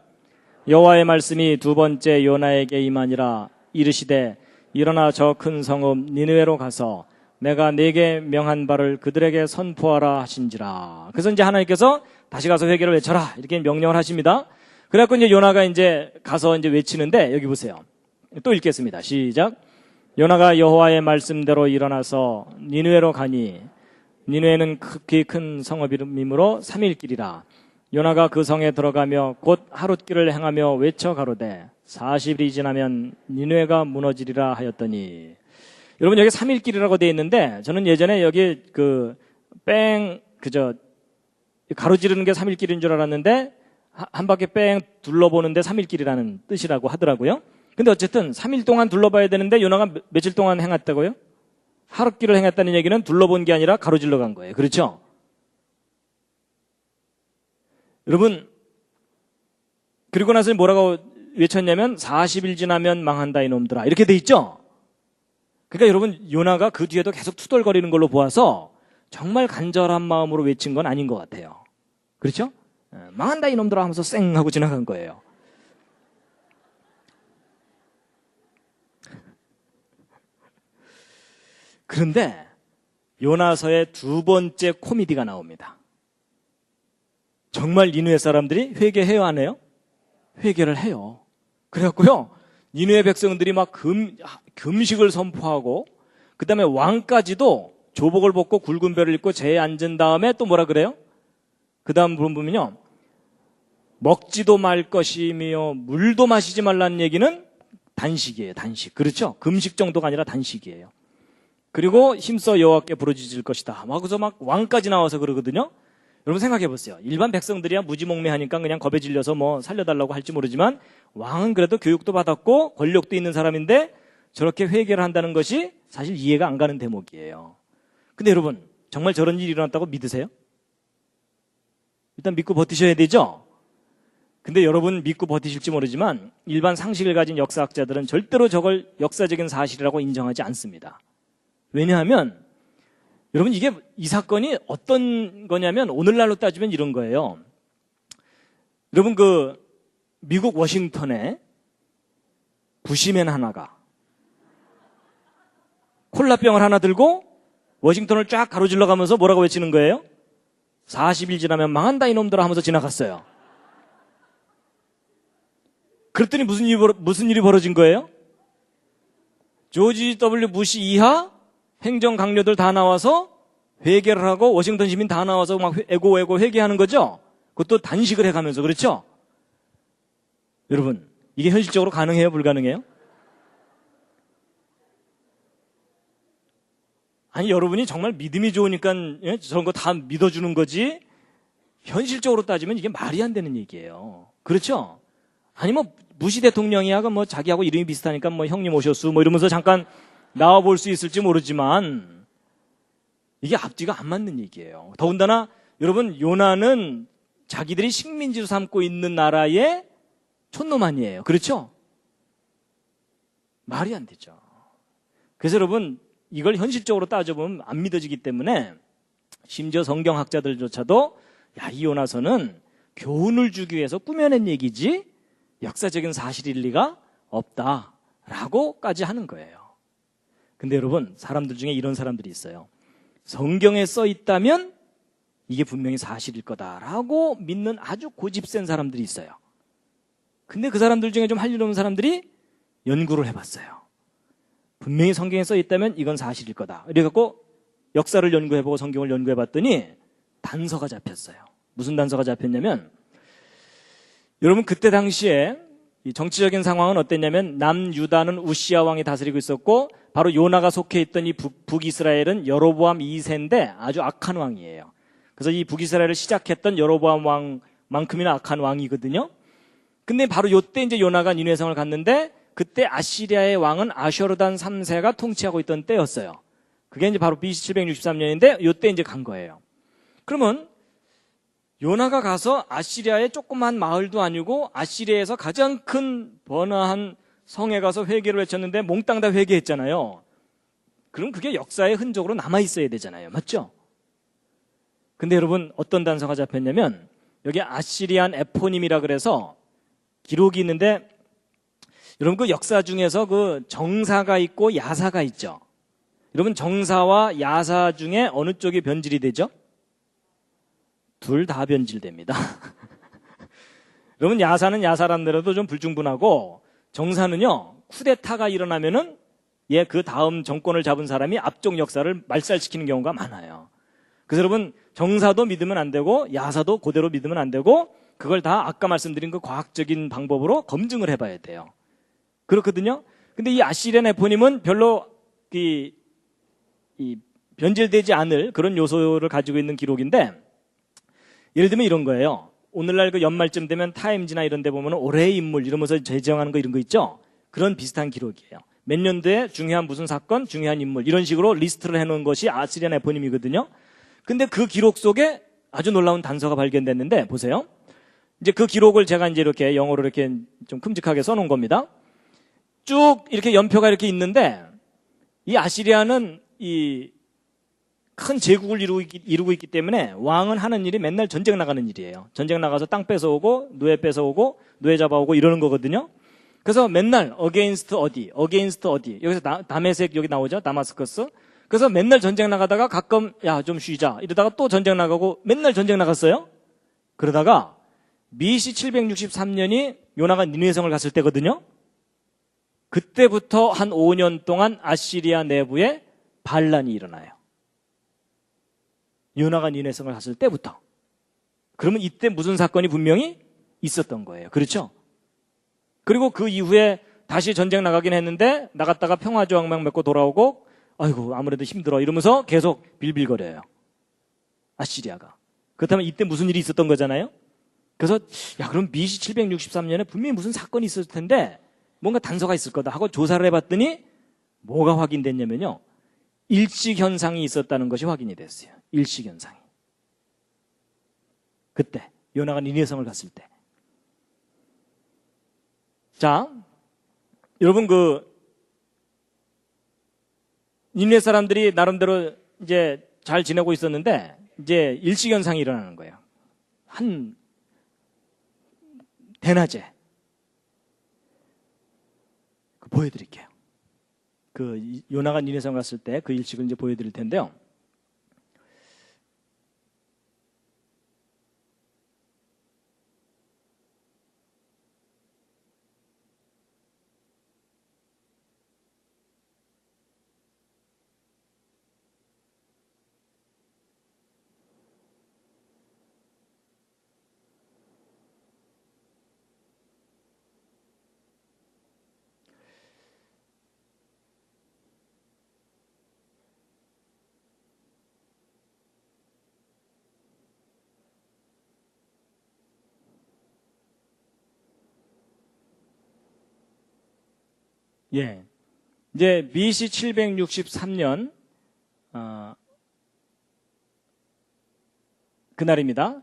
여호와의 말씀이 두 번째 요나에게 임하니라. 이르시되 일어나 저 큰 성읍 니느웨로 가서 내가 네게 명한 바를 그들에게 선포하라 하신지라. 그래서 이제 하나님께서 다시 가서 회개를 외쳐라 이렇게 명령을 하십니다. 그래갖고 이제 요나가 이제 가서 이제 외치는데 여기 보세요. 또 읽겠습니다. 시작. 요나가 여호와의 말씀대로 일어나서 니느웨로 가니 니느웨는 극히 큰 성읍이므로 3일 길이라. 요나가 그 성에 들어가며 곧 하룻길을 행하며 외쳐 가로되 40일이 지나면 니느웨가 무너지리라 하였더니. 여러분 여기 3일 길이라고 되어 있는데 저는 예전에 여기 가로지르는 게 3일 길인 줄 알았는데 한 바퀴 뺑 둘러보는데 3일 길이라는 뜻이라고 하더라고요. 근데 어쨌든 3일 동안 둘러봐야 되는데 요나가 며칠 동안 행했다고요? 하룻길을 행했다는 얘기는 둘러본 게 아니라 가로질러 간 거예요. 그렇죠? 여러분 그리고 나서 뭐라고 외쳤냐면 40일 지나면 망한다 이놈들아 이렇게 돼 있죠? 그러니까 여러분 요나가 그 뒤에도 계속 투덜거리는 걸로 보아서 정말 간절한 마음으로 외친 건 아닌 것 같아요. 그렇죠? 망한다 이놈들아 하면서 쌩 하고 지나간 거예요. 그런데 요나서의 두 번째 코미디가 나옵니다. 정말 니느웨 사람들이 회개해요, 안 해요? 회개를 해요. 그래갖고요, 니느웨 백성들이 막 금식을 선포하고, 그 다음에 왕까지도 조복을 벗고 굵은 벼를 입고 제에 앉은 다음에 또 뭐라 그래요? 그 다음 보면요, 먹지도 말 것이며 물도 마시지 말라는 얘기는 단식이에요, 단식. 그렇죠? 금식 정도가 아니라 단식이에요. 그리고 힘써 여호와께 부르짖을 것이다. 그래서 막 왕까지 나와서 그러거든요. 여러분 생각해 보세요. 일반 백성들이야 무지몽매하니까 그냥 겁에 질려서 뭐 살려달라고 할지 모르지만, 왕은 그래도 교육도 받았고 권력도 있는 사람인데 저렇게 회개를 한다는 것이 사실 이해가 안 가는 대목이에요. 근데 여러분, 정말 저런 일이 일어났다고 믿으세요? 일단 믿고 버티셔야 되죠? 근데 여러분 믿고 버티실지 모르지만 일반 상식을 가진 역사학자들은 절대로 저걸 역사적인 사실이라고 인정하지 않습니다. 왜냐하면 여러분, 이 사건이 어떤 거냐면 오늘날로 따지면 이런 거예요. 여러분, 미국 워싱턴에 부시맨 하나가 콜라병을 하나 들고 워싱턴을 쫙 가로질러 가면서 뭐라고 외치는 거예요? 40일 지나면 망한다 이놈들아 하면서 지나갔어요. 그랬더니 무슨 일이 벌어진 거예요? 조지 W 부시 이하 행정 강요들 다 나와서 회개를 하고 워싱턴 시민 다 나와서 막 애고 회개하는 거죠. 그것도 단식을 해가면서. 그렇죠? 여러분, 이게 현실적으로 가능해요, 불가능해요? 아니, 여러분이 정말 믿음이 좋으니까 저런 거 다 믿어주는 거지, 현실적으로 따지면 이게 말이 안 되는 얘기예요. 그렇죠? 아니, 부시 대통령이야 뭐 자기하고 이름이 비슷하니까 뭐 형님 오셨수 뭐 이러면서 잠깐 나와볼 수 있을지 모르지만 이게 앞뒤가 안 맞는 얘기예요. 더군다나 여러분, 요나는 자기들이 식민지로 삼고 있는 나라의 촌놈 아니에요. 그렇죠? 말이 안 되죠. 그래서 여러분, 이걸 현실적으로 따져보면 안 믿어지기 때문에 심지어 성경학자들조차도 이 요나서는 교훈을 주기 위해서 꾸며낸 얘기지 역사적인 사실일 리가 없다라고까지 하는 거예요. 근데 여러분, 사람들 중에 이런 사람들이 있어요. 성경에 써 있다면 이게 분명히 사실일 거다라고 믿는 아주 고집센 사람들이 있어요. 근데 그 사람들 중에 좀 할 일 없는 사람들이 연구를 해봤어요. 분명히 성경에 써 있다면 이건 사실일 거다. 그래갖고 역사를 연구해보고 성경을 연구해봤더니 단서가 잡혔어요. 무슨 단서가 잡혔냐면, 여러분, 그때 당시에 이 정치적인 상황은 어땠냐면 남유다는 우시야 왕이 다스리고 있었고 바로 요나가 속해 있던 이 북이스라엘은 여로보암 2세인데 아주 악한 왕이에요. 그래서 이 북이스라엘을 시작했던 여로보암 왕만큼이나 악한 왕이거든요. 근데 바로 요때 이제 요나가 니느웨 성을 갔는데 그때 아시리아의 왕은 아쇼르단 3세가 통치하고 있던 때였어요. 그게 이제 바로 BC 763년인데 요때 이제 간 거예요. 그러면 요나가 가서 아시리아의 조그만 마을도 아니고 아시리아에서 가장 큰 번화한 성에 가서 회개를 외쳤는데 몽땅 다 회개했잖아요. 그럼 그게 역사의 흔적으로 남아있어야 되잖아요. 맞죠? 근데 여러분, 어떤 단서가 잡혔냐면 여기 아시리안 에포님이라 그래서 기록이 있는데, 여러분 그 역사 중에서 그 정사가 있고 야사가 있죠. 여러분, 정사와 야사 중에 어느 쪽이 변질이 되죠? 둘 다 변질됩니다. 여러분, 야사는 야사란대로도 좀 불충분하고, 정사는요, 쿠데타가 일어나면은 그 다음 정권을 잡은 사람이 앞쪽 역사를 말살시키는 경우가 많아요. 그래서 여러분, 정사도 믿으면 안 되고 야사도 그대로 믿으면 안 되고, 그걸 다 아까 말씀드린 그 과학적인 방법으로 검증을 해봐야 돼요. 그렇거든요. 근데 이 아시리안 에포님은 별로 이 변질되지 않을 그런 요소를 가지고 있는 기록인데, 예를 들면 이런 거예요. 오늘날 그 연말쯤 되면 타임지나 이런 데 보면 올해의 인물 이러면서 제정하는 거 이런 거 있죠? 그런 비슷한 기록이에요. 몇 년도에 중요한 무슨 사건, 중요한 인물 이런 식으로 리스트를 해놓은 것이 아시리안 에포님이거든요. 근데 그 기록 속에 아주 놀라운 단서가 발견됐는데, 보세요. 이제 그 기록을 제가 이제 이렇게 영어로 이렇게 좀 큼직하게 써놓은 겁니다. 쭉 이렇게 연표가 이렇게 있는데, 이 아시리아는 이 큰 제국을 이루고 있기 때문에 왕은 하는 일이 맨날 전쟁 나가는 일이에요. 전쟁 나가서 땅 뺏어오고 노예 뺏어오고 노예 잡아오고 이러는 거거든요. 그래서 맨날 against 어디 여기서 다메섹 여기 나오죠, 다마스커스. 그래서 맨날 전쟁 나가다가 가끔 야, 좀 쉬자 이러다가 또 전쟁 나가고 맨날 전쟁 나갔어요. 그러다가 BC 763년이 요나가 니느웨성을 갔을 때거든요. 그때부터 한 5년 동안 아시리아 내부에 반란이 일어나요. 요나가 니느웨성을 갔을 때부터. 그러면 이때 무슨 사건이 분명히 있었던 거예요. 그렇죠? 그리고 그 이후에 다시 전쟁 나가긴 했는데 나갔다가 평화조약만 맺고 돌아오고 아이고 아무래도 힘들어 이러면서 계속 빌빌거려요. 아시리아가. 그렇다면 이때 무슨 일이 있었던 거잖아요. 그래서 야 그럼 BC 763년에 분명히 무슨 사건이 있었을 텐데 뭔가 단서가 있을 거다 하고 조사를 해봤더니 뭐가 확인됐냐면요. 일식현상이 있었다는 것이 확인이 됐어요. 일식현상이. 그때 요나가 니느웨성을 갔을 때. 자, 여러분 니느웨 사람들이 나름대로 이제 잘 지내고 있었는데 이제 일식현상이 일어나는 거예요. 한 대낮에 보여드릴게요. 요나가 니느웨성 갔을 때 그 일식을 이제 보여드릴 텐데요. 예. 이제 BC 763년, 그날입니다.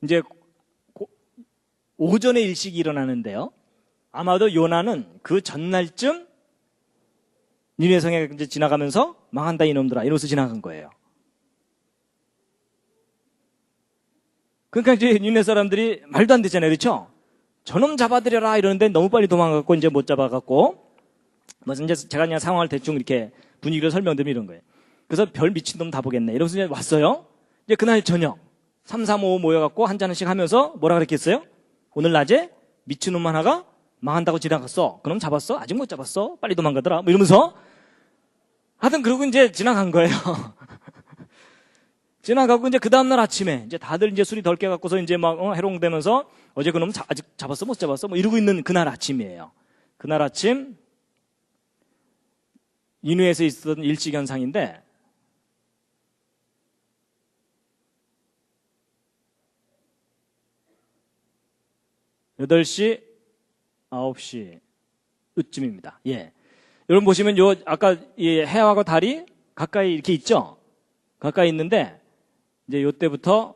이제 오전에 일식이 일어나는데요. 아마도 요나는 그 전날쯤 니느웨성에 이제 지나가면서 망한다 이놈들아 이러면서 지나간 거예요. 그러니까 이제 니느웨 사람들이 말도 안 되잖아요. 그렇죠? 저놈 잡아들여라 이러는데 너무 빨리 도망갔고 이제 못 잡아갖고 그래서 이제 제가 그냥 상황을 대충 이렇게 분위기를 설명드리면 이런 거예요. 그래서 별 미친놈 다 보겠네 이러면서 이제 왔어요. 이제 그날 저녁 3, 4, 5 모여갖고 한 잔씩 하면서 뭐라 그랬겠어요? 오늘 낮에 미친놈 하나가 망한다고 지나갔어. 그럼 잡았어? 아직 못 잡았어? 빨리 도망가더라 뭐 이러면서 하여튼 그러고 이제 지나간 거예요. 지나가고 이제 그 다음날 아침에 이제 다들 이제 술이 덜 깨갖고서 이제 막 해롱되면서 어제 그놈 아직 잡았어 못 잡았어 뭐 이러고 있는 그날 아침이에요. 그날 아침 니느웨에서 있었던 일식현상인데 여덟 시 9시 쯤입니다. 예. 여러분 보시면 요 아까 이 해하고 달이 가까이 이렇게 있죠? 가까이 있는데 이제 요때부터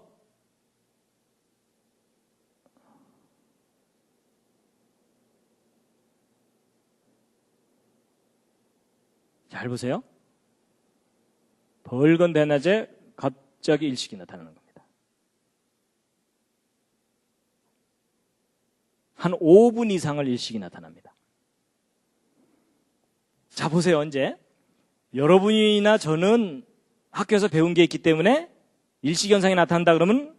잘 보세요. 벌건 대낮에 갑자기 일식이 나타나는 겁니다. 한 5분 이상을 일식이 나타납니다. 자 보세요. 이제 여러분이나 저는 학교에서 배운 게 있기 때문에 일식현상이 나타난다 그러면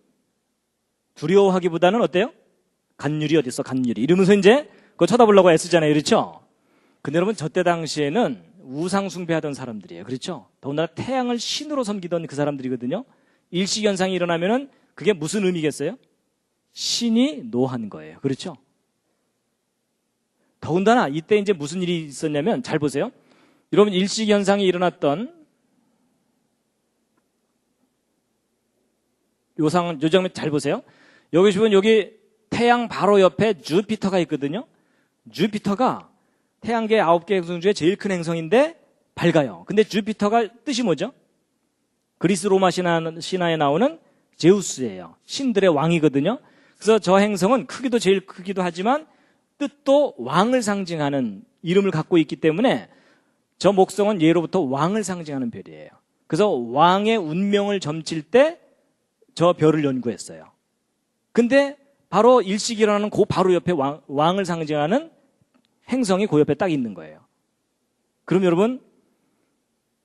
두려워하기보다는 어때요? 간율이 어딨어 간율이 이러면서 이제 그거 쳐다보려고 애쓰잖아요. 그렇죠? 근데 여러분 저때 당시에는 우상 숭배하던 사람들이에요. 그렇죠? 더군다나 태양을 신으로 섬기던 그 사람들이거든요. 일식현상이 일어나면은 그게 무슨 의미겠어요? 신이 노한 거예요. 그렇죠? 더군다나 이때 이제 무슨 일이 있었냐면 잘 보세요. 여러분 일식현상이 일어났던 요 장면 잘 보세요. 여기 보면 여기 태양 바로 옆에 주피터가 있거든요. 주피터가 태양계 9개 행성 중에 제일 큰 행성인데 밝아요. 근데 주피터가 뜻이 뭐죠? 그리스 로마 신화에 나오는 제우스예요. 신들의 왕이거든요. 그래서 저 행성은 크기도 제일 크기도 하지만 뜻도 왕을 상징하는 이름을 갖고 있기 때문에 저 목성은 예로부터 왕을 상징하는 별이에요. 그래서 왕의 운명을 점칠 때 저 별을 연구했어요. 근데 바로 일식이 일어나는 그 바로 옆에 왕을 상징하는 행성이 그 옆에 딱 있는 거예요. 그럼 여러분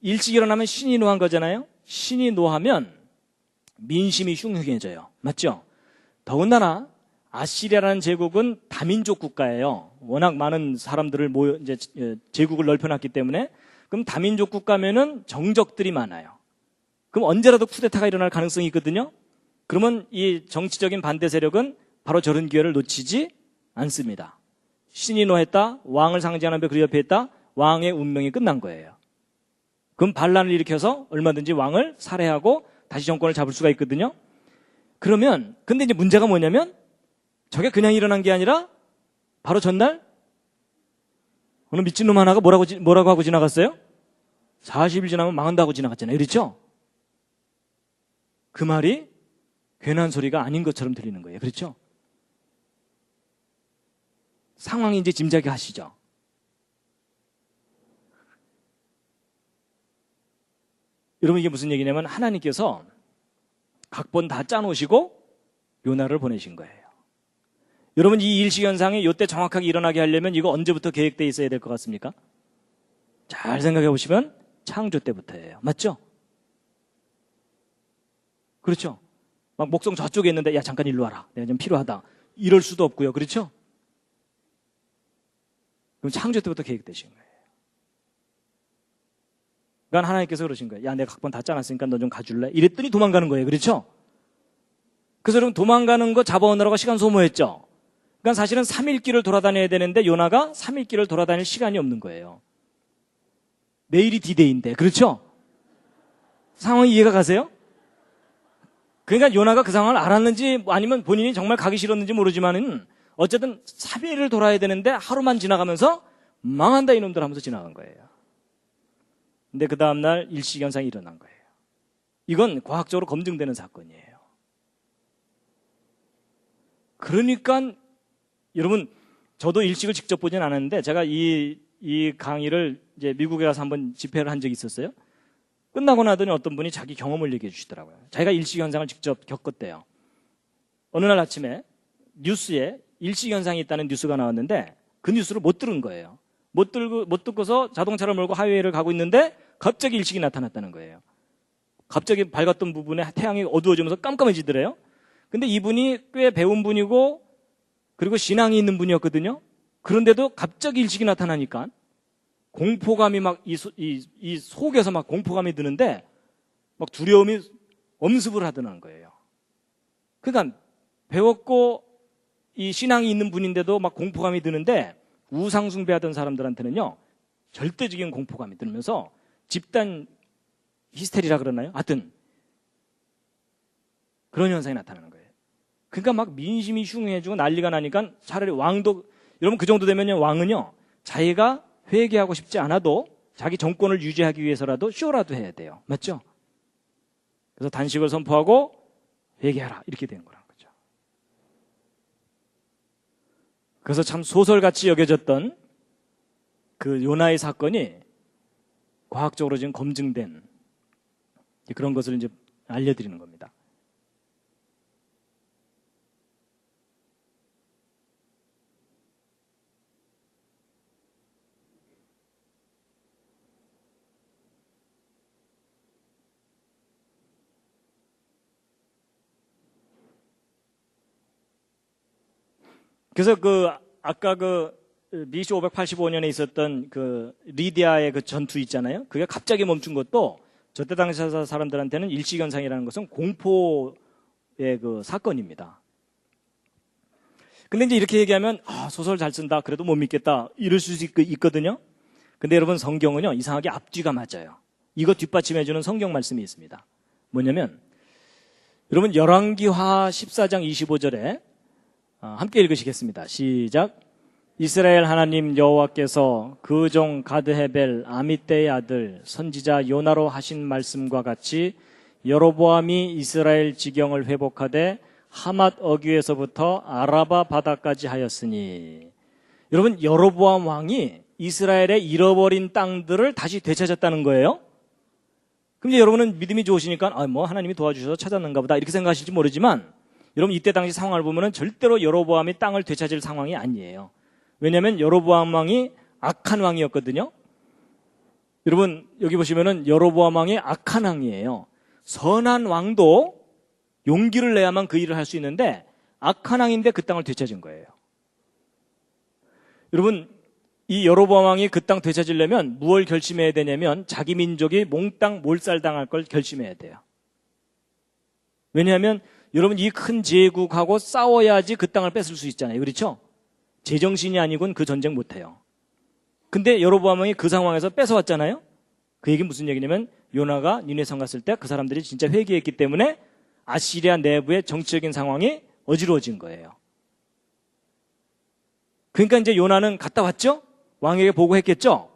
일찍 일어나면 신이 노한 거잖아요. 신이 노하면 민심이 흉흉해져요. 맞죠? 더군다나 아시리아라는 제국은 다민족 국가예요. 워낙 많은 사람들을 이제 제국을 넓혀놨기 때문에. 그럼 다민족 국가면은 정적들이 많아요. 그럼 언제라도 쿠데타가 일어날 가능성이 있거든요. 그러면 이 정치적인 반대 세력은 바로 저런 기회를 놓치지 않습니다. 신이 노했다, 왕을 상징하는 벽 그 옆에 있다, 왕의 운명이 끝난 거예요. 그럼 반란을 일으켜서 얼마든지 왕을 살해하고 다시 정권을 잡을 수가 있거든요. 그러면 근데 이제 문제가 뭐냐면 저게 그냥 일어난 게 아니라 바로 전날 어느 미친놈 하나가 뭐라고 하고 지나갔어요? 40일 지나면 망한다고 지나갔잖아요. 그렇죠? 그 말이 괜한 소리가 아닌 것처럼 들리는 거예요. 그렇죠? 상황이 이제 짐작이 하시죠? 여러분 이게 무슨 얘기냐면 하나님께서 각본 다 짜놓으시고 요나를 보내신 거예요. 여러분 이 일시현상이 이때 정확하게 일어나게 하려면 이거 언제부터 계획되어 있어야 될 것 같습니까? 잘 생각해 보시면 창조 때부터예요. 맞죠? 그렇죠? 막 목성 저쪽에 있는데 야 잠깐 일로 와라. 내가 좀 필요하다. 이럴 수도 없고요. 그렇죠? 그럼 창조 때부터 계획되신 거예요. 그러니까 하나님께서 그러신 거예요. 야 내가 각본 다 짜놨으니까 너 좀 가줄래? 이랬더니 도망가는 거예요. 그렇죠? 그래서 여러분 도망가는 거 잡아오느라고 시간 소모했죠? 그러니까 사실은 3일 길을 돌아다녀야 되는데 요나가 3일 길을 돌아다닐 시간이 없는 거예요. 내일이 D-Day인데. 그렇죠? 상황이 이해가 가세요? 그러니까 요나가 그 상황을 알았는지 아니면 본인이 정말 가기 싫었는지 모르지만은 어쨌든 3일을 돌아야 되는데 하루만 지나가면서 망한다 이놈들 하면서 지나간 거예요. 근데 그 다음날 일시현상이 일어난 거예요. 이건 과학적으로 검증되는 사건이에요. 그러니까 여러분 저도 일식을 직접 보진 않았는데 제가 이 강의를 이제 미국에 가서 한번 집회를 한 적이 있었어요. 끝나고 나더니 어떤 분이 자기 경험을 얘기해 주시더라고요. 자기가 일시현상을 직접 겪었대요. 어느 날 아침에 뉴스에 일시현상이 있다는 뉴스가 나왔는데 그 뉴스를 못 들은 거예요. 못 듣고서 자동차를 몰고 하이웨이를 가고 있는데 갑자기 일식이 나타났다는 거예요. 갑자기 밝았던 부분에 태양이 어두워지면서 깜깜해지더래요. 근데 이분이 꽤 배운 분이고 그리고 신앙이 있는 분이었거든요. 그런데도 갑자기 일식이 나타나니까 공포감이 막 이 속에서 막 공포감이 드는데 막 두려움이 엄습을 하더라는 거예요. 그러니까 배웠고 이 신앙이 있는 분인데도 막 공포감이 드는데 우상 숭배하던 사람들한테는요 절대적인 공포감이 들면서 집단 히스테리라 그러나요? 하여튼 그런 현상이 나타나는 거예요. 그러니까 막 민심이 흉해지고 난리가 나니까 차라리 왕도 여러분 그 정도 되면요 왕은요 자기가 회개하고 싶지 않아도 자기 정권을 유지하기 위해서라도 쇼라도 해야 돼요. 맞죠? 그래서 단식을 선포하고 회개하라 이렇게 되는 거란 거죠. 그래서 참 소설같이 여겨졌던 그 요나의 사건이 과학적으로 지금 검증된 그런 것을 이제 알려드리는 겁니다. 그래서 아까 BC 585년에 있었던 그 리디아의 그 전투 있잖아요. 그게 갑자기 멈춘 것도 저때 당시 사람들한테는 일시현상이라는 것은 공포의 그 사건입니다. 근데 이제 이렇게 얘기하면 소설 잘 쓴다. 그래도 못 믿겠다. 이럴 수 있거든요. 근데 여러분 성경은요 이상하게 앞뒤가 맞아요. 이거 뒷받침해주는 성경 말씀이 있습니다. 뭐냐면 여러분 열왕기하 14장 25절에 함께 읽으시겠습니다. 시작. 이스라엘 하나님 여호와께서 그 종 가드헤벨 아미떼의 아들 선지자 요나로 하신 말씀과 같이 여로보암이 이스라엘 지경을 회복하되 하맛 어귀에서부터 아라바 바다까지 하였으니. 여러분 여로보암 왕이 이스라엘의 잃어버린 땅들을 다시 되찾았다는 거예요. 그럼 이제 여러분은 믿음이 좋으시니까 하나님이 도와주셔서 찾았는가 보다 이렇게 생각하실지 모르지만 여러분 이때 당시 상황을 보면은 절대로 여로보암이 땅을 되찾을 상황이 아니에요. 왜냐하면 여로보암 왕이 악한 왕이었거든요. 여러분 여기 보시면은 여로보암 왕이 악한 왕이에요. 선한 왕도 용기를 내야만 그 일을 할 수 있는데 악한 왕인데 그 땅을 되찾은 거예요. 여러분 이 여로보암 왕이 그 땅 되찾으려면 무엇을 결심해야 되냐면 자기 민족이 몽땅 몰살당할 걸 결심해야 돼요. 왜냐하면 여러분 이 큰 제국하고 싸워야지 그 땅을 뺏을 수 있잖아요. 그렇죠? 제정신이 아니곤 그 전쟁 못해요. 근데 여로보암 왕이 그 상황에서 뺏어왔잖아요. 그 얘기는 무슨 얘기냐면 요나가 니느웨성 갔을 때 그 사람들이 진짜 회개했기 때문에 아시리아 내부의 정치적인 상황이 어지러워진 거예요. 그러니까 이제 요나는 갔다 왔죠? 왕에게 보고했겠죠?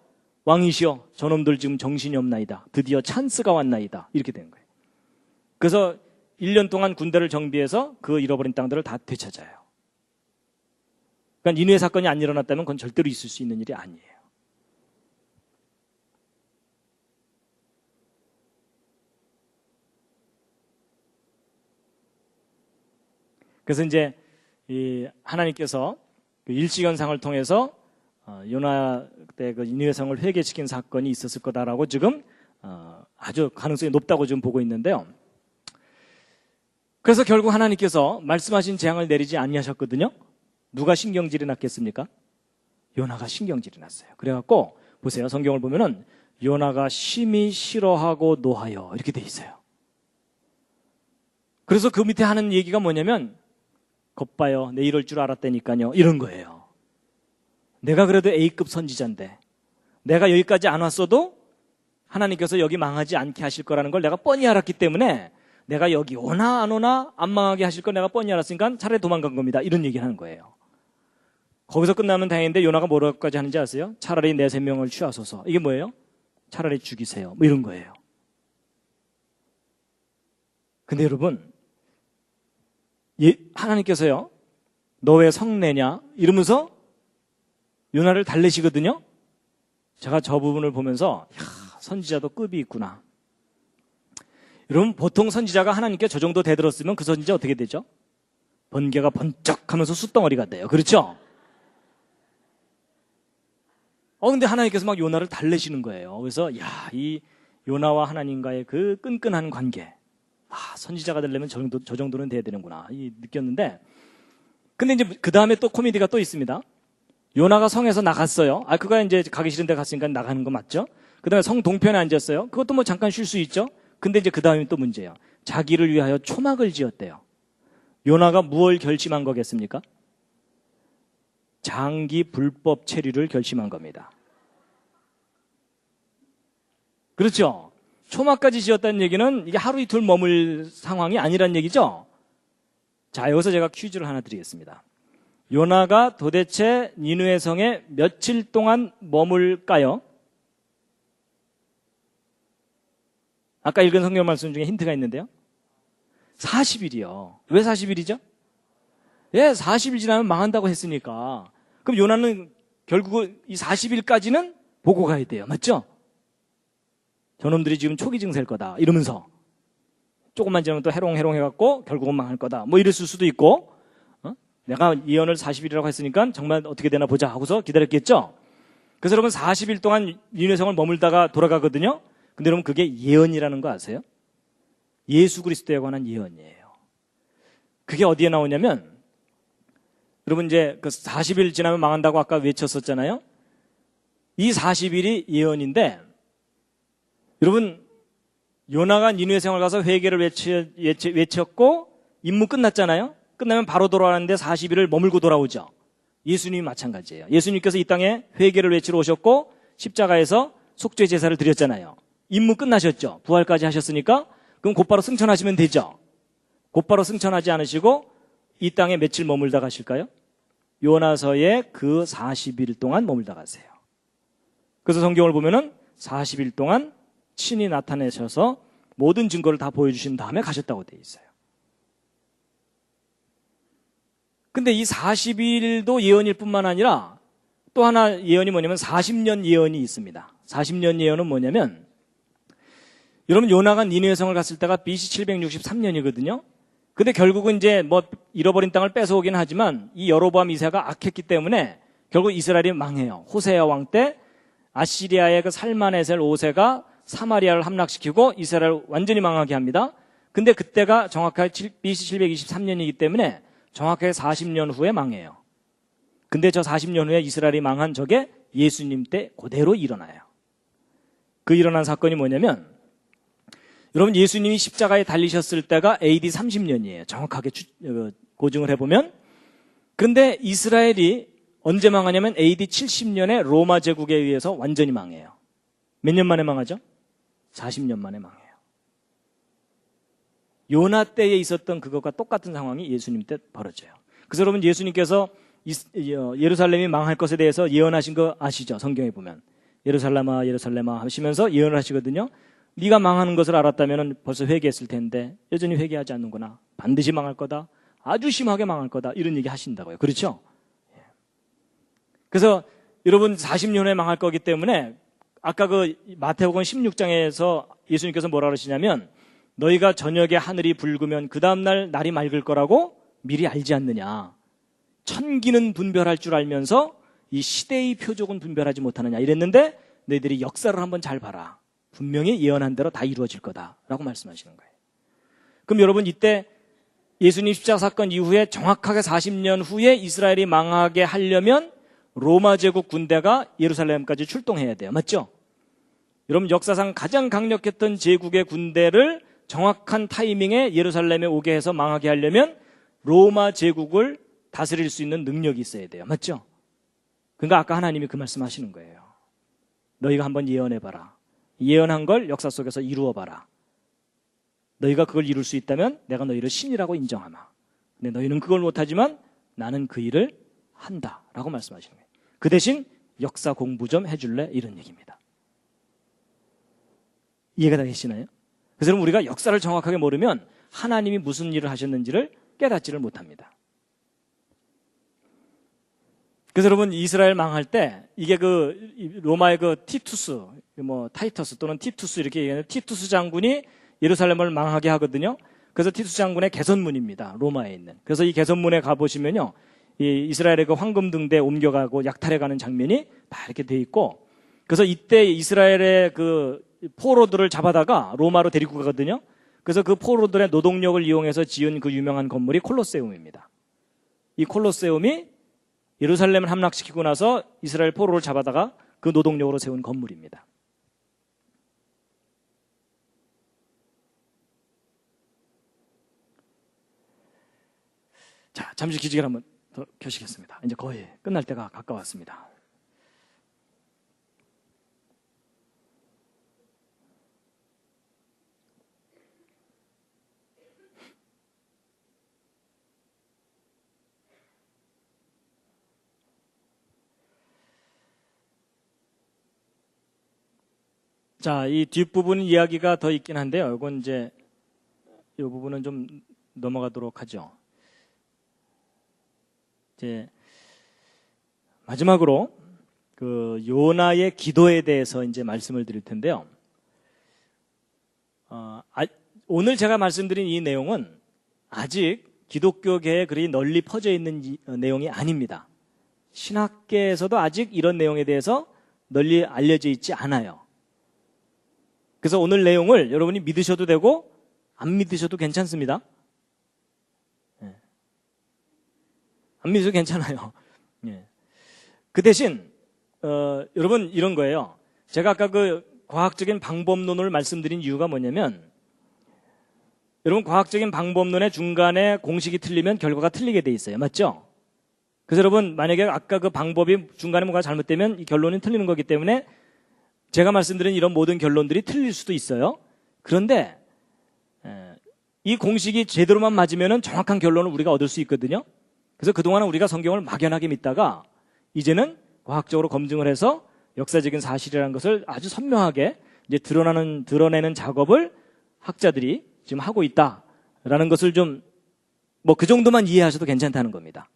왕이시여 저놈들 지금 정신이 없나이다. 드디어 찬스가 왔나이다. 이렇게 된 거예요. 그래서 1년 동안 군대를 정비해서 그 잃어버린 땅들을 다 되찾아요. 그러니까 니느웨 사건이 안 일어났다면 그건 절대로 있을 수 있는 일이 아니에요. 그래서 이제 하나님께서 그 일시현상을 통해서 요나 때 그 니느웨 성을 회개시킨 사건이 있었을 거다라고 지금 아주 가능성이 높다고 지금 보고 있는데요. 그래서 결국 하나님께서 말씀하신 재앙을 내리지 아니하셨거든요. 누가 신경질이 났겠습니까? 요나가 신경질이 났어요. 그래갖고 보세요. 성경을 보면은 요나가 심히 싫어하고 노하여 이렇게 돼 있어요. 그래서 그 밑에 하는 얘기가 뭐냐면 겉봐요. 내 이럴 줄 알았다니까요. 이런 거예요. 내가 그래도 A급 선지자인데 내가 여기까지 안 왔어도 하나님께서 여기 망하지 않게 하실 거라는 걸 내가 뻔히 알았기 때문에 내가 여기 오나 안 오나 안 망하게 하실 걸 내가 뻔히 알았으니까 차라리 도망간 겁니다. 이런 얘기를 하는 거예요. 거기서 끝나면 다행인데 요나가 뭐라고까지 하는지 아세요? 차라리 내 생명을 취하소서. 이게 뭐예요? 차라리 죽이세요. 뭐 이런 거예요. 근데 여러분 하나님께서요 너 왜 성내냐 이러면서 요나를 달래시거든요. 제가 저 부분을 보면서 선지자도 급이 있구나. 여러분 보통 선지자가 하나님께 저 정도 대들었으면 그 선지자 어떻게 되죠? 번개가 번쩍하면서 숯덩어리가 돼요. 그렇죠? 근데 하나님께서 막 요나를 달래시는 거예요. 그래서 이 요나와 하나님과의 그 끈끈한 관계, 선지자가 되려면 저 정도는 돼야 되는구나 느꼈는데, 근데 이제 그 다음에 또 코미디가 또 있습니다. 요나가 성에서 나갔어요. 그가 이제 가기 싫은 데 갔으니까 나가는 거 맞죠? 그 다음에 성 동편에 앉았어요. 그것도 뭐 잠깐 쉴 수 있죠? 근데 이제 그 다음에 또 문제예요. 자기를 위하여 초막을 지었대요. 요나가 무엇을 결심한 거겠습니까? 장기 불법 체류를 결심한 겁니다. 그렇죠? 초막까지 지었다는 얘기는 이게 하루 이틀 머물 상황이 아니란 얘기죠? 자, 여기서 제가 퀴즈를 하나 드리겠습니다. 요나가 도대체 니느웨 성에 며칠 동안 머물까요? 아까 읽은 성경 말씀 중에 힌트가 있는데요. 40일이요. 왜 40일이죠? 40일 지나면 망한다고 했으니까. 그럼 요나는 결국 이 40일까지는 보고 가야 돼요. 맞죠? 저놈들이 지금 초기 증세일 거다. 이러면서. 조금만 지나면 또 해롱해롱 해갖고 결국은 망할 거다. 뭐 이랬을 수도 있고, 내가 예언을 40일이라고 했으니까 정말 어떻게 되나 보자 하고서 기다렸겠죠? 그래서 여러분 40일 동안 니느웨 성을 머물다가 돌아가거든요? 근데 여러분 그게 예언이라는 거 아세요? 예수 그리스도에 관한 예언이에요. 그게 어디에 나오냐면, 여러분 이제 그 40일 지나면 망한다고 아까 외쳤었잖아요? 이 40일이 예언인데, 여러분 요나가 니느웨 성을 가서 회개를 외쳤고 임무 끝났잖아요? 끝나면 바로 돌아가는데 40일을 머물고 돌아오죠. 예수님이 마찬가지예요. 예수님께서 이 땅에 회개를 외치러 오셨고 십자가에서 속죄 제사를 드렸잖아요. 임무 끝나셨죠. 부활까지 하셨으니까 그럼 곧바로 승천하시면 되죠. 곧바로 승천하지 않으시고 이 땅에 며칠 머물다 가실까요? 요나서에 그 40일 동안 머물다 가세요. 그래서 성경을 보면은 40일 동안 친히 나타내셔서 모든 증거를 다 보여주신 다음에 가셨다고 되어 있어요. 근데 이 40일도 예언일 뿐만 아니라 또 하나 예언이 뭐냐면 40년 예언이 있습니다. 40년 예언은 뭐냐면, 여러분 요나가 니느웨 성을 갔을 때가 BC 763년이거든요. 근데 결국은 이제 뭐 잃어버린 땅을 뺏어오긴 하지만 이 여로보암 2세가 악했기 때문에 결국 이스라엘이 망해요. 호세아 왕 때 아시리아의 그 살마네셀 5세가 사마리아를 함락시키고 이스라엘을 완전히 망하게 합니다. 근데 그때가 정확하게 BC 723년이기 때문에 정확하게 40년 후에 망해요. 근데 저 40년 후에 이스라엘이 망한 저게 예수님 때 그대로 일어나요. 그 일어난 사건이 뭐냐면, 여러분 예수님이 십자가에 달리셨을 때가 AD 30년이에요. 정확하게 고증을 해보면. 그런데 이스라엘이 언제 망하냐면 AD 70년에 로마 제국에 의해서 완전히 망해요. 몇 년 만에 망하죠? 40년 만에 망해요. 요나 때에 있었던 그것과 똑같은 상황이 예수님 때 벌어져요. 그래서 여러분 예수님께서 예루살렘이 망할 것에 대해서 예언하신 거 아시죠? 성경에 보면 예루살렘아 예루살렘아 하시면서 예언을 하시거든요. 네가 망하는 것을 알았다면 벌써 회개했을 텐데 여전히 회개하지 않는구나. 반드시 망할 거다. 아주 심하게 망할 거다. 이런 얘기 하신다고요. 그렇죠? 그래서 여러분 40년 후에 망할 거기 때문에 아까 그 마태복음 16장에서 예수님께서 뭐라 그러시냐면 너희가 저녁에 하늘이 붉으면 그 다음날 날이 맑을 거라고 미리 알지 않느냐. 천기는 분별할 줄 알면서 이 시대의 표적은 분별하지 못하느냐 이랬는데 너희들이 역사를 한번 잘 봐라. 분명히 예언한 대로 다 이루어질 거다라고 말씀하시는 거예요. 그럼 여러분 이때 예수님 십자가 사건 이후에 정확하게 40년 후에 이스라엘이 망하게 하려면 로마 제국 군대가 예루살렘까지 출동해야 돼요. 맞죠? 여러분 역사상 가장 강력했던 제국의 군대를 정확한 타이밍에 예루살렘에 오게 해서 망하게 하려면 로마 제국을 다스릴 수 있는 능력이 있어야 돼요. 맞죠? 그러니까 아까 하나님이 그 말씀하시는 거예요. 너희가 한번 예언해봐라. 예언한 걸 역사 속에서 이루어봐라. 너희가 그걸 이룰 수 있다면 내가 너희를 신이라고 인정하마. 근데 너희는 그걸 못하지만 나는 그 일을 한다라고 말씀하시는 거예요. 그 대신 역사 공부 좀 해줄래? 이런 얘기입니다. 이해가 다 되시나요? 그래서 우리가 역사를 정확하게 모르면 하나님이 무슨 일을 하셨는지를 깨닫지를 못합니다. 그래서 여러분 이스라엘 망할 때 이게 그 로마의 그 티투스, 뭐 타이터스 또는 티투스 이렇게 얘기하는 티투스 장군이 예루살렘을 망하게 하거든요. 그래서 티투스 장군의 개선문입니다. 로마에 있는. 그래서 이 개선문에 가보시면요. 이 이스라엘의 그 황금 등대 옮겨가고 약탈해가는 장면이 다 이렇게 돼 있고, 그래서 이때 이스라엘의 그 포로들을 잡아다가 로마로 데리고 가거든요. 그래서 그 포로들의 노동력을 이용해서 지은 그 유명한 건물이 콜로세움입니다. 이 콜로세움이 예루살렘을 함락시키고 나서 이스라엘 포로를 잡아다가 그 노동력으로 세운 건물입니다. 자, 잠시 기지개를 한번 더 켜시겠습니다. 이제 거의 끝날 때가 가까웠습니다. 자, 이 뒷부분 이야기가 더 있긴 한데요. 이건 이제 이 부분은 좀 넘어가도록 하죠. 이제 마지막으로 그 요나의 기도에 대해서 이제 말씀을 드릴 텐데요. 오늘 제가 말씀드린 이 내용은 아직 기독교계에 그리 널리 퍼져 있는 내용이 아닙니다. 신학계에서도 아직 이런 내용에 대해서 널리 알려져 있지 않아요. 그래서 오늘 내용을 여러분이 믿으셔도 되고 안 믿으셔도 괜찮습니다. 안 믿어도 괜찮아요. 그 대신 여러분 이런 거예요. 제가 아까 그 과학적인 방법론을 말씀드린 이유가 뭐냐면, 여러분 과학적인 방법론의 중간에 공식이 틀리면 결과가 틀리게 돼 있어요. 맞죠? 그래서 여러분 만약에 아까 그 방법이 중간에 뭔가 잘못되면 이 결론이 틀리는 거기 때문에 제가 말씀드린 이런 모든 결론들이 틀릴 수도 있어요. 그런데 이 공식이 제대로만 맞으면 정확한 결론을 우리가 얻을 수 있거든요. 그래서 그동안은 우리가 성경을 막연하게 믿다가 이제는 과학적으로 검증을 해서 역사적인 사실이라는 것을 아주 선명하게 이제 드러내는 작업을 학자들이 지금 하고 있다라는 것을 좀 뭐 그 정도만 이해하셔도 괜찮다는 겁니다.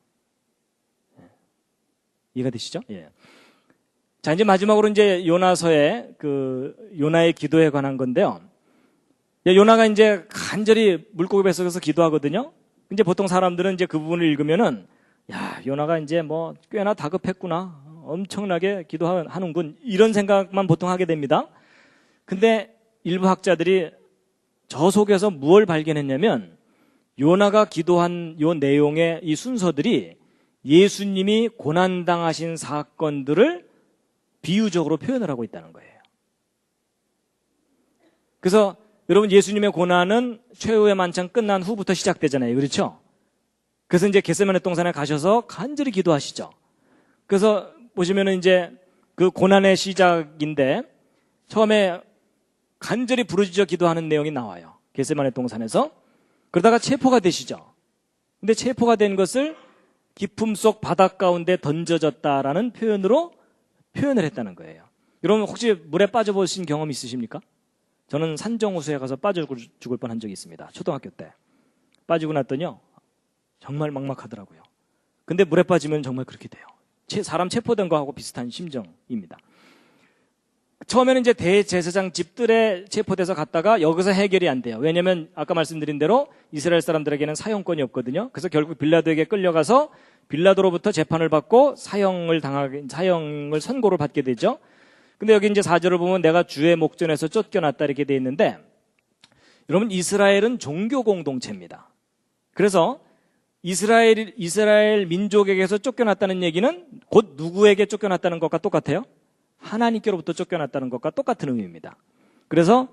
이해가 되시죠? 예. 자, 이제 마지막으로 이제 요나서의 그 요나의 기도에 관한 건데요. 요나가 이제 간절히 물고기 뱃속에서 기도하거든요. 이제 보통 사람들은 이제 그 부분을 읽으면은 야, 요나가 이제 뭐 꽤나 다급했구나. 엄청나게 기도하는군. 이런 생각만 보통 하게 됩니다. 근데 일부 학자들이 저 속에서 무엇을 발견했냐면 요나가 기도한 요 내용의 이 순서들이 예수님이 고난당하신 사건들을 비유적으로 표현을 하고 있다는 거예요. 그래서 여러분 예수님의 고난은 최후의 만찬 끝난 후부터 시작되잖아요. 그렇죠? 그래서 이제 겟세마네 동산에 가셔서 간절히 기도하시죠. 그래서 보시면은 이제 그 고난의 시작인데 처음에 간절히 부르짖어 기도하는 내용이 나와요. 겟세마네 동산에서. 그러다가 체포가 되시죠. 근데 체포가 된 것을 깊음 속 바닷 가운데 던져졌다라는 표현으로 표현을 했다는 거예요. 여러분 혹시 물에 빠져보신 경험 있으십니까? 저는 산정호수에 가서 빠져 죽을 뻔한 적이 있습니다. 초등학교 때. 빠지고 났더니요. 정말 막막하더라고요. 근데 물에 빠지면 정말 그렇게 돼요. 사람 체포된 거하고 비슷한 심정입니다. 처음에는 이제 대제사장 집들에 체포돼서 갔다가 여기서 해결이 안 돼요. 왜냐하면 아까 말씀드린 대로 이스라엘 사람들에게는 사형권이 없거든요. 그래서 결국 빌라도에게 끌려가서 빌라도로부터 재판을 받고 사형을 선고를 받게 되죠. 근데 여기 이제 4절을 보면 내가 주의 목전에서 쫓겨났다 이렇게 돼 있는데 여러분 이스라엘은 종교 공동체입니다. 그래서 이스라엘 민족에게서 쫓겨났다는 얘기는 곧 누구에게 쫓겨났다는 것과 똑같아요? 하나님께로부터 쫓겨났다는 것과 똑같은 의미입니다. 그래서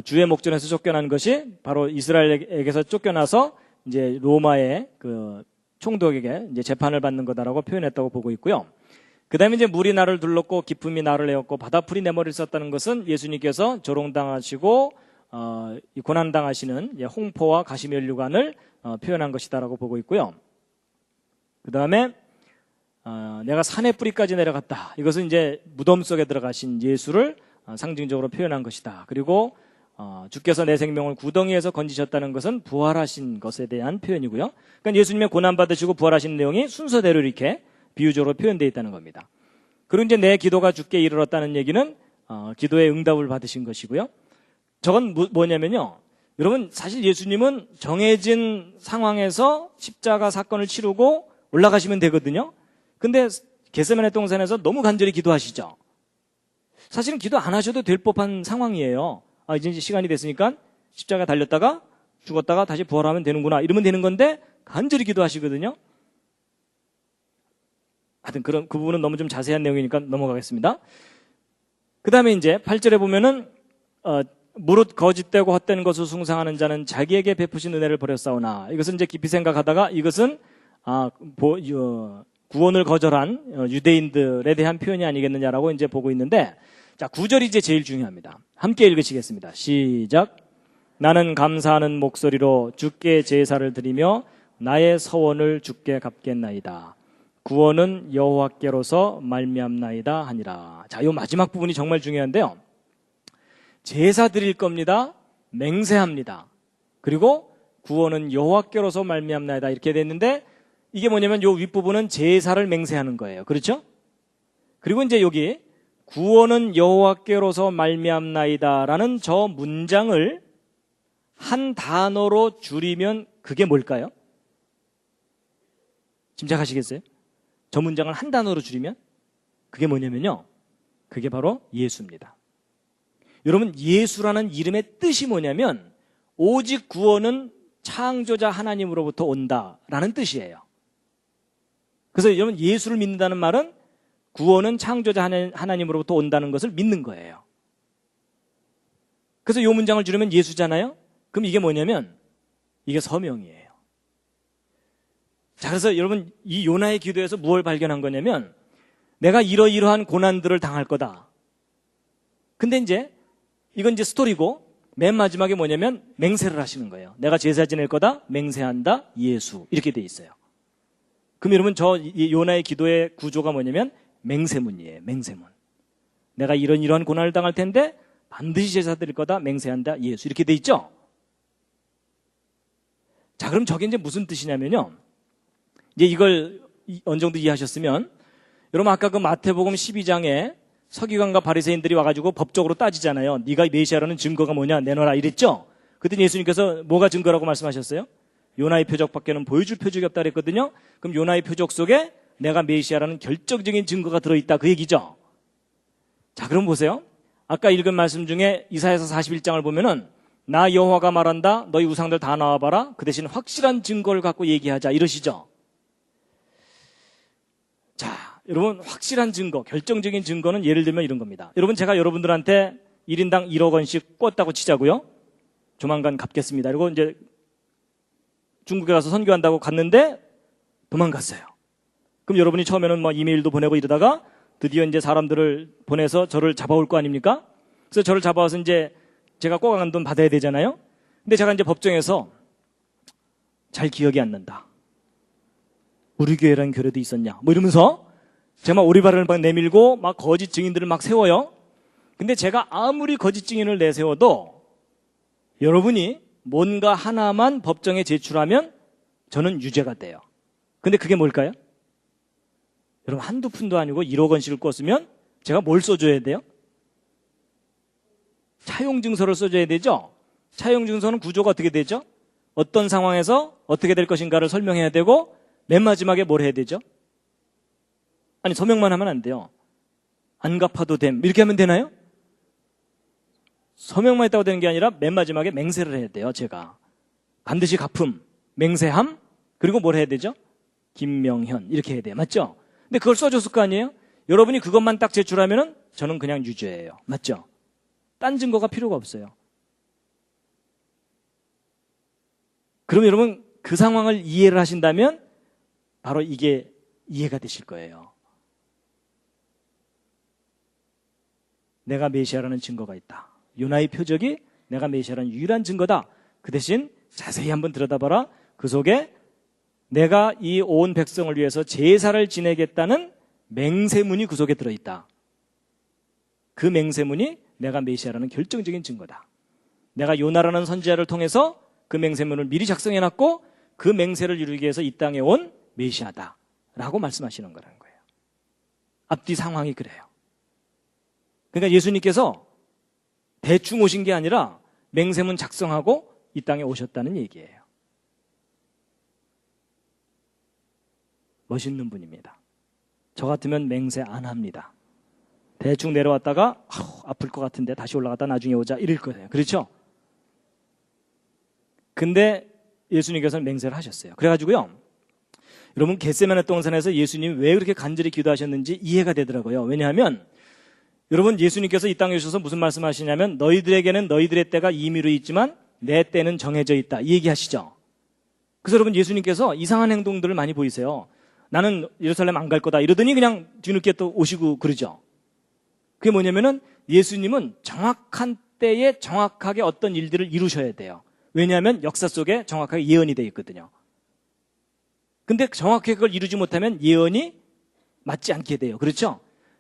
주의 목전에서 쫓겨난 것이 바로 이스라엘에게서 쫓겨나서 이제 로마의 그 총독에게 이제 재판을 받는 거다라고 표현했다고 보고 있고요. 그 다음에 이제 물이 나를 둘렀고 기품이 나를 내었고 바다풀이 내 머리를 썼다는 것은 예수님께서 조롱당하시고 고난당하시는 홍포와 가시면류관을 표현한 것이다라고 보고 있고요. 그 다음에 내가 산의 뿌리까지 내려갔다. 이것은 이제 무덤 속에 들어가신 예수를 상징적으로 표현한 것이다. 그리고 주께서 내 생명을 구덩이에서 건지셨다는 것은 부활하신 것에 대한 표현이고요. 그러니까 예수님의 고난받으시고 부활하신 내용이 순서대로 이렇게 비유적으로 표현되어 있다는 겁니다. 그리고 이제 내 기도가 주께 이르렀다는 얘기는 기도의 응답을 받으신 것이고요. 저건 뭐냐면요. 여러분 사실 예수님은 정해진 상황에서 십자가 사건을 치르고 올라가시면 되거든요. 근데 겟세마네 동산에서 너무 간절히 기도하시죠. 사실은 기도 안 하셔도 될 법한 상황이에요. 이제 시간이 됐으니까 십자가 달렸다가 죽었다가 다시 부활하면 되는구나 이러면 되는 건데 간절히 기도하시거든요. 하여튼 그 부분은 너무 좀 자세한 내용이니까 넘어가겠습니다. 그 다음에 이제 8절에 보면은 무릇 거짓되고 헛된 것을 숭상하는 자는 자기에게 베푸신 은혜를 버렸사오나 이것은 이제 깊이 생각하다가 이것은 구원을 거절한 유대인들에 대한 표현이 아니겠느냐라고 이제 보고 있는데 자 9절이 이제 제일 중요합니다. 함께 읽으시겠습니다. 시작. 나는 감사하는 목소리로 주께 제사를 드리며 나의 서원을 주께 갚겠나이다. 구원은 여호와께로서 말미암나이다 하니라. 자, 이 마지막 부분이 정말 중요한데요. 제사 드릴 겁니다. 맹세합니다. 그리고 구원은 여호와께로서 말미암나이다 이렇게 됐는데 이게 뭐냐면 이 윗부분은 제사를 맹세하는 거예요. 그렇죠? 그리고 이제 여기 구원은 여호와께로서 말미암나이다라는 저 문장을 한 단어로 줄이면 그게 뭘까요? 짐작하시겠어요? 저 문장을 한 단어로 줄이면 그게 뭐냐면요. 그게 바로 예수입니다. 여러분 예수라는 이름의 뜻이 뭐냐면 오직 구원은 창조자 하나님으로부터 온다라는 뜻이에요. 그래서 여러분 예수를 믿는다는 말은 구원은 창조자 하나님으로부터 온다는 것을 믿는 거예요. 그래서 이 문장을 줄이면 예수잖아요. 그럼 이게 뭐냐면 이게 서명이에요. 자, 그래서 여러분 이 요나의 기도에서 무엇을 발견한 거냐면 내가 이러이러한 고난들을 당할 거다. 근데 이건 이제 스토리고 맨 마지막에 뭐냐면 맹세를 하시는 거예요. 내가 제사 지낼 거다. 맹세한다. 예수. 이렇게 돼 있어요. 그럼 여러분 저 요나의 기도의 구조가 뭐냐면 맹세문이에요. 맹세문. 내가 이러한 고난을 당할 텐데 반드시 제사 드릴 거다. 맹세한다. 예수. 이렇게 돼 있죠? 자, 그럼 저게 이제 무슨 뜻이냐면요. 이제 이걸 어느 정도 이해하셨으면 여러분 아까 그 마태복음 12장에 서기관과 바리새인들이 와가지고 법적으로 따지잖아요. 네가 메시아라는 증거가 뭐냐 내놔라 이랬죠. 그때 예수님께서 뭐가 증거라고 말씀하셨어요? 요나의 표적밖에는 보여줄 표적이 없다 그랬거든요. 그럼 요나의 표적 속에 내가 메시아라는 결정적인 증거가 들어있다 그 얘기죠. 자, 그럼 보세요. 아까 읽은 말씀 중에 이사야서 41장을 보면은 나 여호와가 말한다. 너희 우상들 다 나와봐라. 그 대신 확실한 증거를 갖고 얘기하자 이러시죠. 자, 여러분 확실한 증거, 결정적인 증거는 예를 들면 이런 겁니다. 여러분 제가 여러분들한테 1인당 1억 원씩 꿨다고 치자고요. 조만간 갚겠습니다. 그리고 이제 중국에 가서 선교한다고 갔는데 도망갔어요. 그럼 여러분이 처음에는 뭐 이메일도 보내고 이러다가 드디어 이제 사람들을 보내서 저를 잡아올 거 아닙니까? 그래서 저를 잡아와서 이제 제가 꼬강한 돈 받아야 되잖아요. 근데 제가 이제 법정에서 잘 기억이 안 난다. 우리 교회라는 교회도 있었냐? 뭐 이러면서 제가 막 오리발을 막 내밀고 막 거짓 증인들을 막 세워요. 근데 제가 아무리 거짓 증인을 내세워도 여러분이 뭔가 하나만 법정에 제출하면 저는 유죄가 돼요. 근데 그게 뭘까요? 여러분 한두 푼도 아니고 1억 원씩을 꿨으면 제가 뭘 써줘야 돼요? 차용증서를 써줘야 되죠? 차용증서는 구조가 어떻게 되죠? 어떤 상황에서 어떻게 될 것인가를 설명해야 되고 맨 마지막에 뭘 해야 되죠? 아니 서명만 하면 안 돼요. 안 갚아도 됨 이렇게 하면 되나요? 서명만 했다고 되는 게 아니라 맨 마지막에 맹세를 해야 돼요. 제가 반드시 갚음, 맹세함, 그리고 뭘 해야 되죠? 김명현 이렇게 해야 돼요. 맞죠? 근데 그걸 써줬을 거 아니에요? 여러분이 그것만 딱 제출하면은 저는 그냥 유죄예요. 맞죠? 딴 증거가 필요가 없어요. 그럼 여러분 그 상황을 이해를 하신다면 바로 이게 이해가 되실 거예요. 내가 메시아라는 증거가 있다. 요나의 표적이 내가 메시아라는 유일한 증거다. 그 대신 자세히 한번 들여다봐라. 그 속에 내가 이 온 백성을 위해서 제사를 지내겠다는 맹세문이 그 속에 들어있다. 그 맹세문이 내가 메시아라는 결정적인 증거다. 내가 요나라는 선지자를 통해서 그 맹세문을 미리 작성해놨고 그 맹세를 이루기 위해서 이 땅에 온 메시아다 라고 말씀하시는 거라는 거예요. 앞뒤 상황이 그래요. 그러니까 예수님께서 대충 오신 게 아니라 맹세문 작성하고 이 땅에 오셨다는 얘기예요. 멋있는 분입니다. 저 같으면 맹세 안 합니다. 대충 내려왔다가 아플 것 같은데 다시 올라갔다 나중에 오자 이럴 거예요. 그렇죠? 근데 예수님께서는 맹세를 하셨어요. 그래가지고요, 여러분 겟세마네 동산에서 예수님이 왜 그렇게 간절히 기도하셨는지 이해가 되더라고요. 왜냐하면 여러분 예수님께서 이 땅에 오셔서 무슨 말씀하시냐면 너희들에게는 너희들의 때가 임의로 있지만 내 때는 정해져 있다 이 얘기하시죠. 그래서 여러분 예수님께서 이상한 행동들을 많이 보이세요. 나는 예루살렘 안 갈 거다 이러더니 그냥 뒤늦게 또 오시고 그러죠. 그게 뭐냐면은 예수님은 정확한 때에 정확하게 어떤 일들을 이루셔야 돼요. 왜냐하면 역사 속에 정확하게 예언이 되어 있거든요. 근데 정확하게 그걸 이루지 못하면 예언이 맞지 않게 돼요. 그렇죠?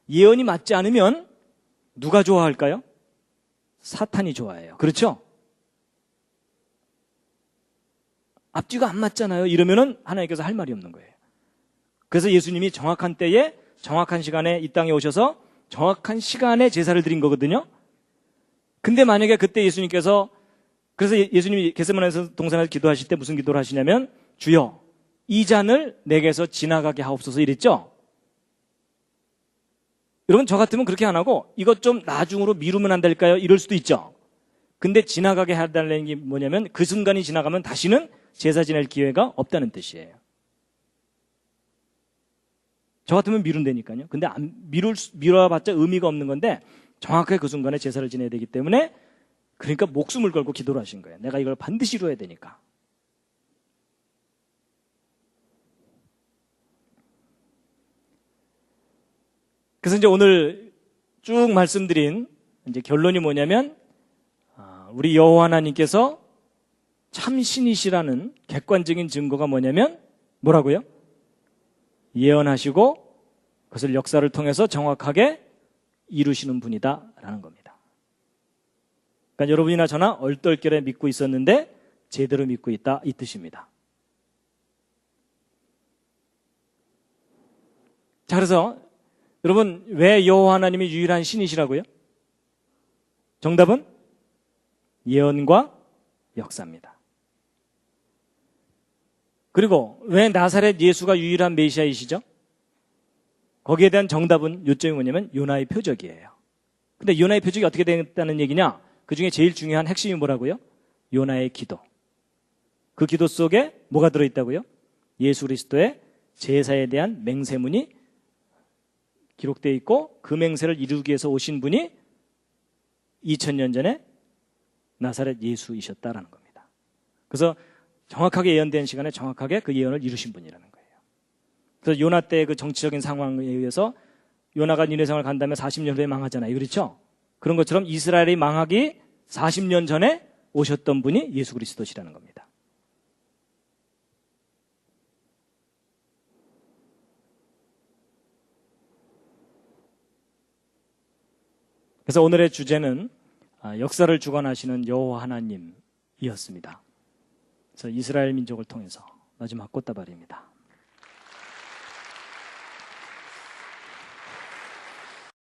예언이 맞지 않으면 누가 좋아할까요? 사탄이 좋아해요. 그렇죠? 앞뒤가 안 맞잖아요. 이러면은 하나님께서 할 말이 없는 거예요. 그래서 예수님이 정확한 때에 정확한 시간에 이 땅에 오셔서 정확한 시간에 제사를 드린 거거든요. 근데 만약에 그때 예수님께서 그래서 예수님이 겟세마네 동산에서 기도하실 때 무슨 기도를 하시냐면 주여 이 잔을 내게서 지나가게 하옵소서 이랬죠. 여러분 저 같으면 그렇게 안 하고 이것 좀 나중으로 미루면 안 될까요? 이럴 수도 있죠. 근데 지나가게 해달라는 게 뭐냐면 그 순간이 지나가면 다시는 제사 지낼 기회가 없다는 뜻이에요. 저 같으면 미룬다니까요. 근데 미뤄봤자 의미가 없는 건데 정확하게 그 순간에 제사를 지내야 되기 때문에 그러니까 목숨을 걸고 기도를 하신 거예요. 내가 이걸 반드시 이루어야 되니까. 그래서 이제 오늘 쭉 말씀드린 이제 결론이 뭐냐면 우리 여호와 하나님께서 참신이시라는 객관적인 증거가 뭐냐면 뭐라고요? 예언하시고 그것을 역사를 통해서 정확하게 이루시는 분이다라는 겁니다. 그러니까 여러분이나 저나 얼떨결에 믿고 있었는데 제대로 믿고 있다 이 뜻입니다. 자, 그래서 여러분 왜 여호와 하나님이 유일한 신이시라고요? 정답은 예언과 역사입니다. 그리고 왜 나사렛 예수가 유일한 메시아이시죠? 거기에 대한 정답은 요점이 뭐냐면 요나의 표적이에요. 근데 요나의 표적이 어떻게 됐다는 얘기냐? 그 중에 제일 중요한 핵심이 뭐라고요? 요나의 기도. 그 기도 속에 뭐가 들어있다고요? 예수 그리스도의 제사에 대한 맹세문이 기록되어 있고 그 맹세를 이루기 위해서 오신 분이 2000년 전에 나사렛 예수이셨다라는 겁니다. 그래서 정확하게 예언된 시간에 정확하게 그 예언을 이루신 분이라는 거예요. 그래서 요나 때의 그 정치적인 상황에 의해서 요나가 니네성을 간다면 40년 후에 망하잖아요. 그렇죠? 그런 것처럼 이스라엘이 망하기 40년 전에 오셨던 분이 예수 그리스도시라는 겁니다. 그래서 오늘의 주제는 역사를 주관하시는 여호와 하나님이었습니다. 그래서 이스라엘 민족을 통해서 마지막 꽃다발입니다.